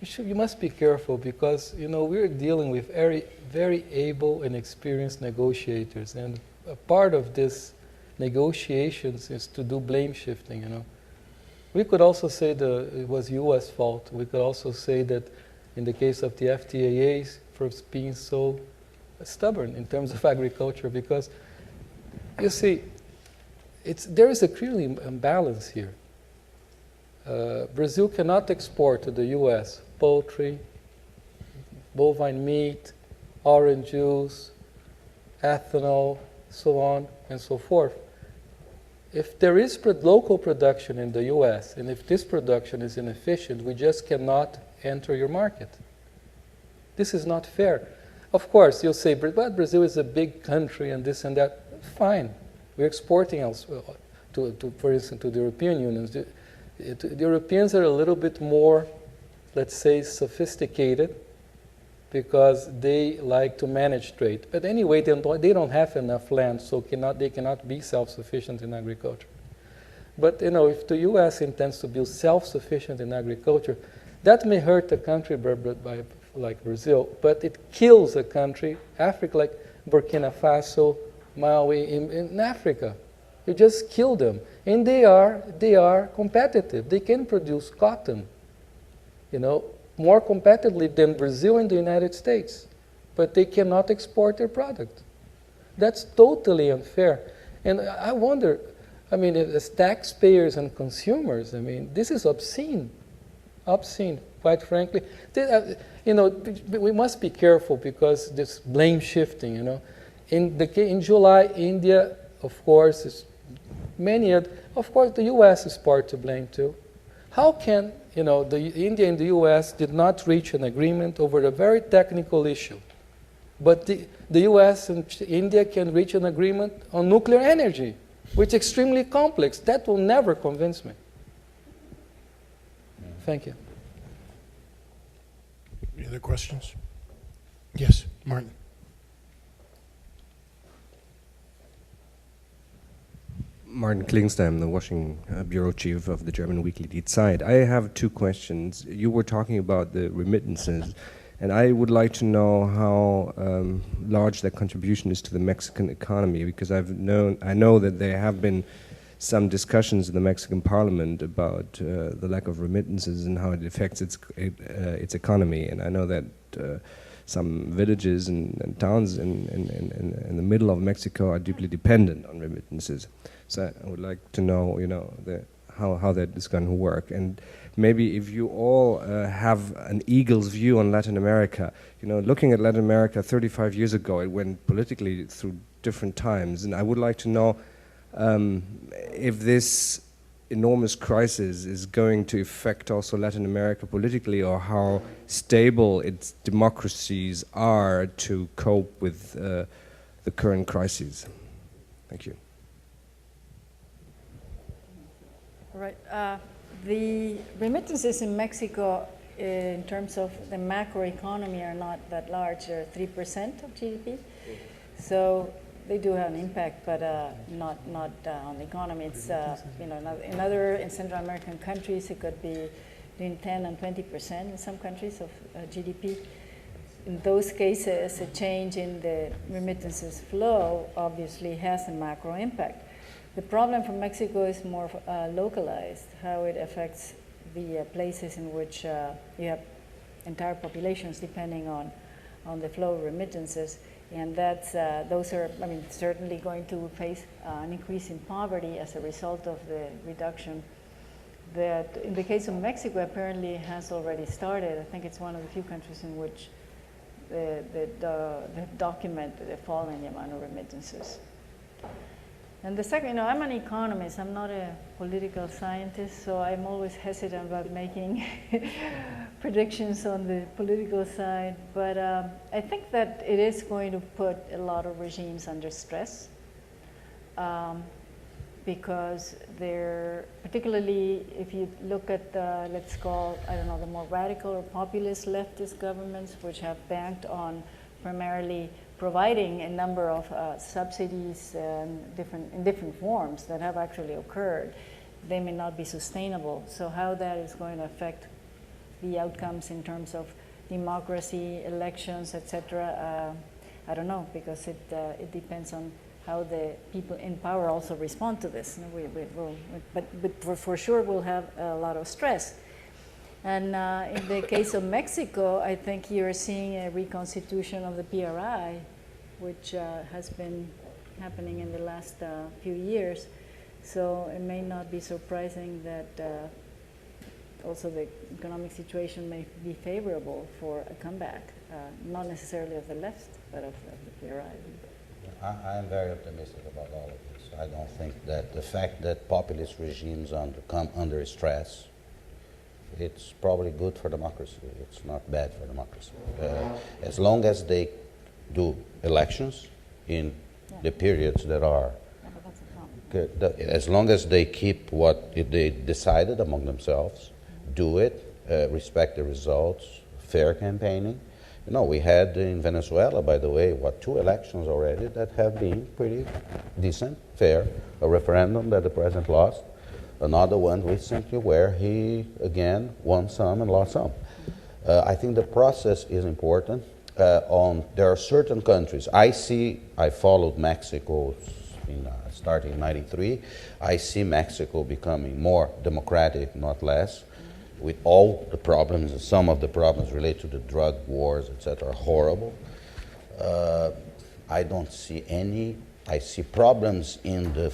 you must be careful, because, you know, we're dealing with very, very able and experienced negotiators, and a part of this negotiations is to do blame shifting, you know. We could also say that it was U.S. fault. We could also say that in the case of the FTAAs, for being so stubborn in terms of agriculture, because you see, there is a clearly imbalance here. Brazil cannot export to the U.S. poultry, bovine meat, orange juice, ethanol, so on and so forth. If there is local production in the U.S., and if this production is inefficient, we just cannot enter your market. This is not fair. Of course, you'll say, but Brazil is a big country and this and that. Fine. We're exporting elsewhere, for instance, to the European Union. The Europeans are a little bit more, let's say, sophisticated, because they like to manage trade. But anyway, they don't have enough land, so they cannot be self-sufficient in agriculture. But, you know, if the U.S. intends to be self-sufficient in agriculture, that may hurt a country like Brazil, but it kills a country, Africa, like Burkina Faso, Mali, in Africa. You just kill them. And they are competitive. They can produce cotton, you know, more competitively than Brazil and the United States. But they cannot export their product. That's totally unfair. And I wonder, I mean, as taxpayers and consumers, I mean, this is obscene. Obscene, quite frankly. You know, we must be careful, because this blame shifting, you know. In July, India, of course, of course, the U.S. is part to blame too. How can, India and the US did not reach an agreement over a very technical issue, but the US and India can reach an agreement on nuclear energy, which is extremely complex? That will never convince me. Thank you. Any other questions? Yes, Martin. Martin Klingstam, the Washington bureau chief of the German weekly Die Zeit. I have two questions. You were talking about the remittances, and I would like to know how large that contribution is to the Mexican economy, because I know that there have been some discussions in the Mexican parliament about the lack of remittances and how it affects its economy, and I know that some villages and towns in the middle of Mexico are deeply dependent on remittances. So I would like to know, how that is going to work, and maybe if you all have an eagle's view on Latin America. Looking at Latin America 35 years ago, it went politically through different times, and I would like to know if this enormous crisis is going to affect also Latin America politically, or how stable its democracies are to cope with the current crises. Thank you. Right. The remittances in Mexico, in terms of the macroeconomy, are not that large. They're 3% of GDP. So they do have an impact, but not on the economy. It's in Central American countries, it could be between 10 and 20% in some countries of GDP. In those cases, a change in the remittances flow obviously has a macro impact. The problem for Mexico is more localized, how it affects the places in which you have entire populations depending on the flow of remittances. And those are, certainly going to face an increase in poverty as a result of the reduction that, in the case of Mexico, apparently has already started. I think it's one of the few countries in which they document the fall in the amount of remittances. And the second, I'm an economist, I'm not a political scientist, so I'm always hesitant about making predictions on the political side. But I think that it is going to put a lot of regimes under stress because they're, particularly if you look at, let's call, the more radical or populist leftist governments, which have banked on primarily providing a number of subsidies in different forms that have actually occurred, they may not be sustainable. So how that is going to affect the outcomes in terms of democracy, elections, etc., I don't know, because it depends on how the people in power also respond to this. But for sure we'll have a lot of stress. And in the case of Mexico, I think you're seeing a reconstitution of the PRI, which has been happening in the last few years. So it may not be surprising that also the economic situation may be favorable for a comeback, not necessarily of the left, but of the PRI. I am very optimistic about all of this. I don't think that the fact that populist regimes come under stress, it's probably good for democracy. It's not bad for democracy. As long as they do elections in the periods that are, as long as they keep what they decided among themselves, do it, respect the results, fair campaigning. We had in Venezuela, by the way, 2 elections already that have been pretty decent, fair. A referendum that the president lost, another one recently where he, again, won some and lost some. I think the process is important. There are certain countries. I followed Mexico starting in '93. I see Mexico becoming more democratic, not less, with all the problems. Some of the problems related to the drug wars, etc., are horrible. I don't see any. I see problems in the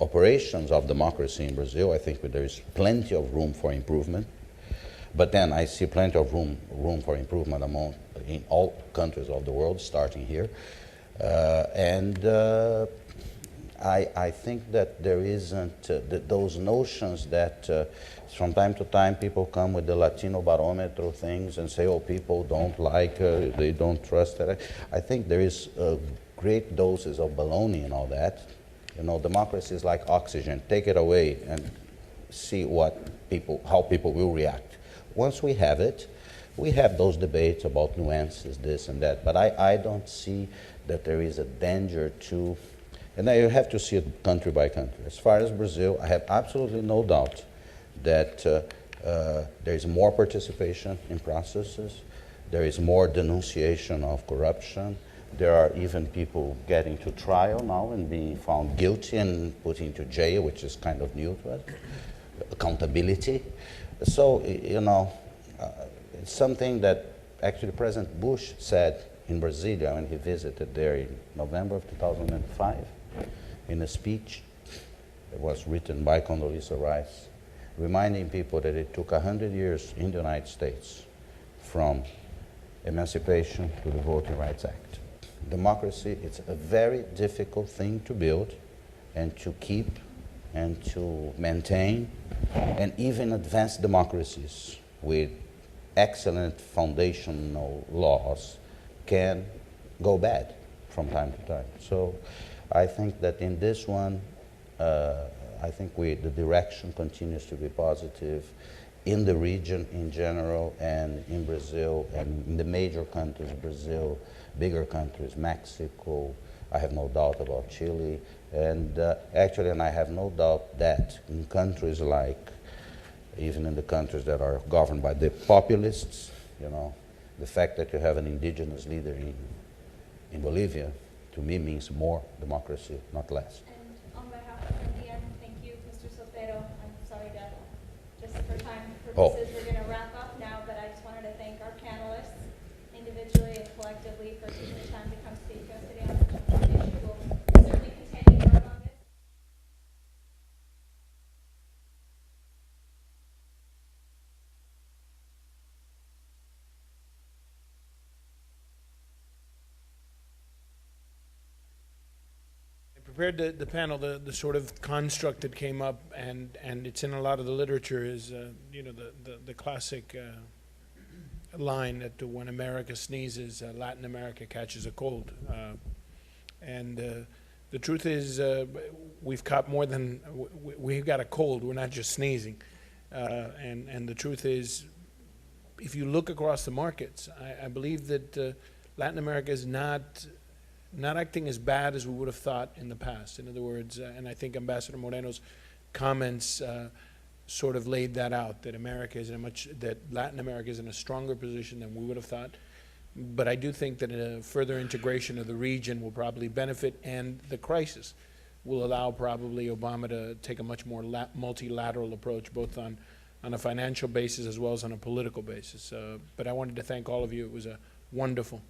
operations of democracy in Brazil. I think there is plenty of room for improvement. But then I see plenty of room for improvement in all countries of the world, starting here. And I think that there isn't those notions that from time to time people come with the Latino barometer things and say, oh, people don't like, they don't trust that. I think there is great doses of baloney and all that. You know, democracy is like oxygen. Take it away and see how people will react. Once we have it, we have those debates about nuances, this and that, but I don't see that there is a danger to, and I have to see it country by country. As far as Brazil, I have absolutely no doubt that there is more participation in processes, there is more denunciation of corruption, there are even people getting to trial now and being found guilty and put into jail, which is kind of new to us, accountability. So, you know, it's something that actually President Bush said in Brasilia when he visited there in November of 2005 in a speech that was written by Condoleezza Rice, reminding people that it took 100 years in the United States from emancipation to the Voting Rights Act. Democracy, it's a very difficult thing to build and to keep and to maintain, and even advanced democracies with excellent foundational laws can go bad from time to time. So I think that in this one, I think the direction continues to be positive in the region in general and in Brazil and in the major countries, Brazil, bigger countries, Mexico, I have no doubt about Chile, and actually, and I have no doubt that in countries like, even in the countries that are governed by the populists, you know, the fact that you have an indigenous leader in Bolivia, to me, means more democracy, not less. And on behalf of India, thank you, Mr. Sotero. I'm sorry to, just for time purposes, we're going to wrap up now, but I just wanted to thank our panelists individually and collectively for taking the time to come speak to us today on such an important issue. We'll certainly continue to work on this. Prepared the panel, the sort of construct that came up, and it's in a lot of the literature, is you know, the classic line that when America sneezes, Latin America catches a cold, and the truth is we've caught more than we've got a cold. We're not just sneezing, and the truth is, if you look across the markets, I believe that Latin America is not acting as bad as we would have thought in the past. In other words, and I think Ambassador Moreno's comments sort of laid that out, that that Latin America is in a stronger position than we would have thought. But I do think that a further integration of the region will probably benefit, and the crisis will allow probably Obama to take a much more multilateral approach, both on a financial basis as well as on a political basis. But I wanted to thank all of you. It was a wonderful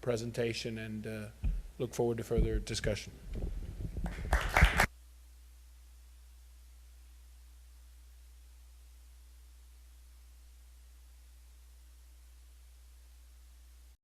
presentation, and look forward to further discussion.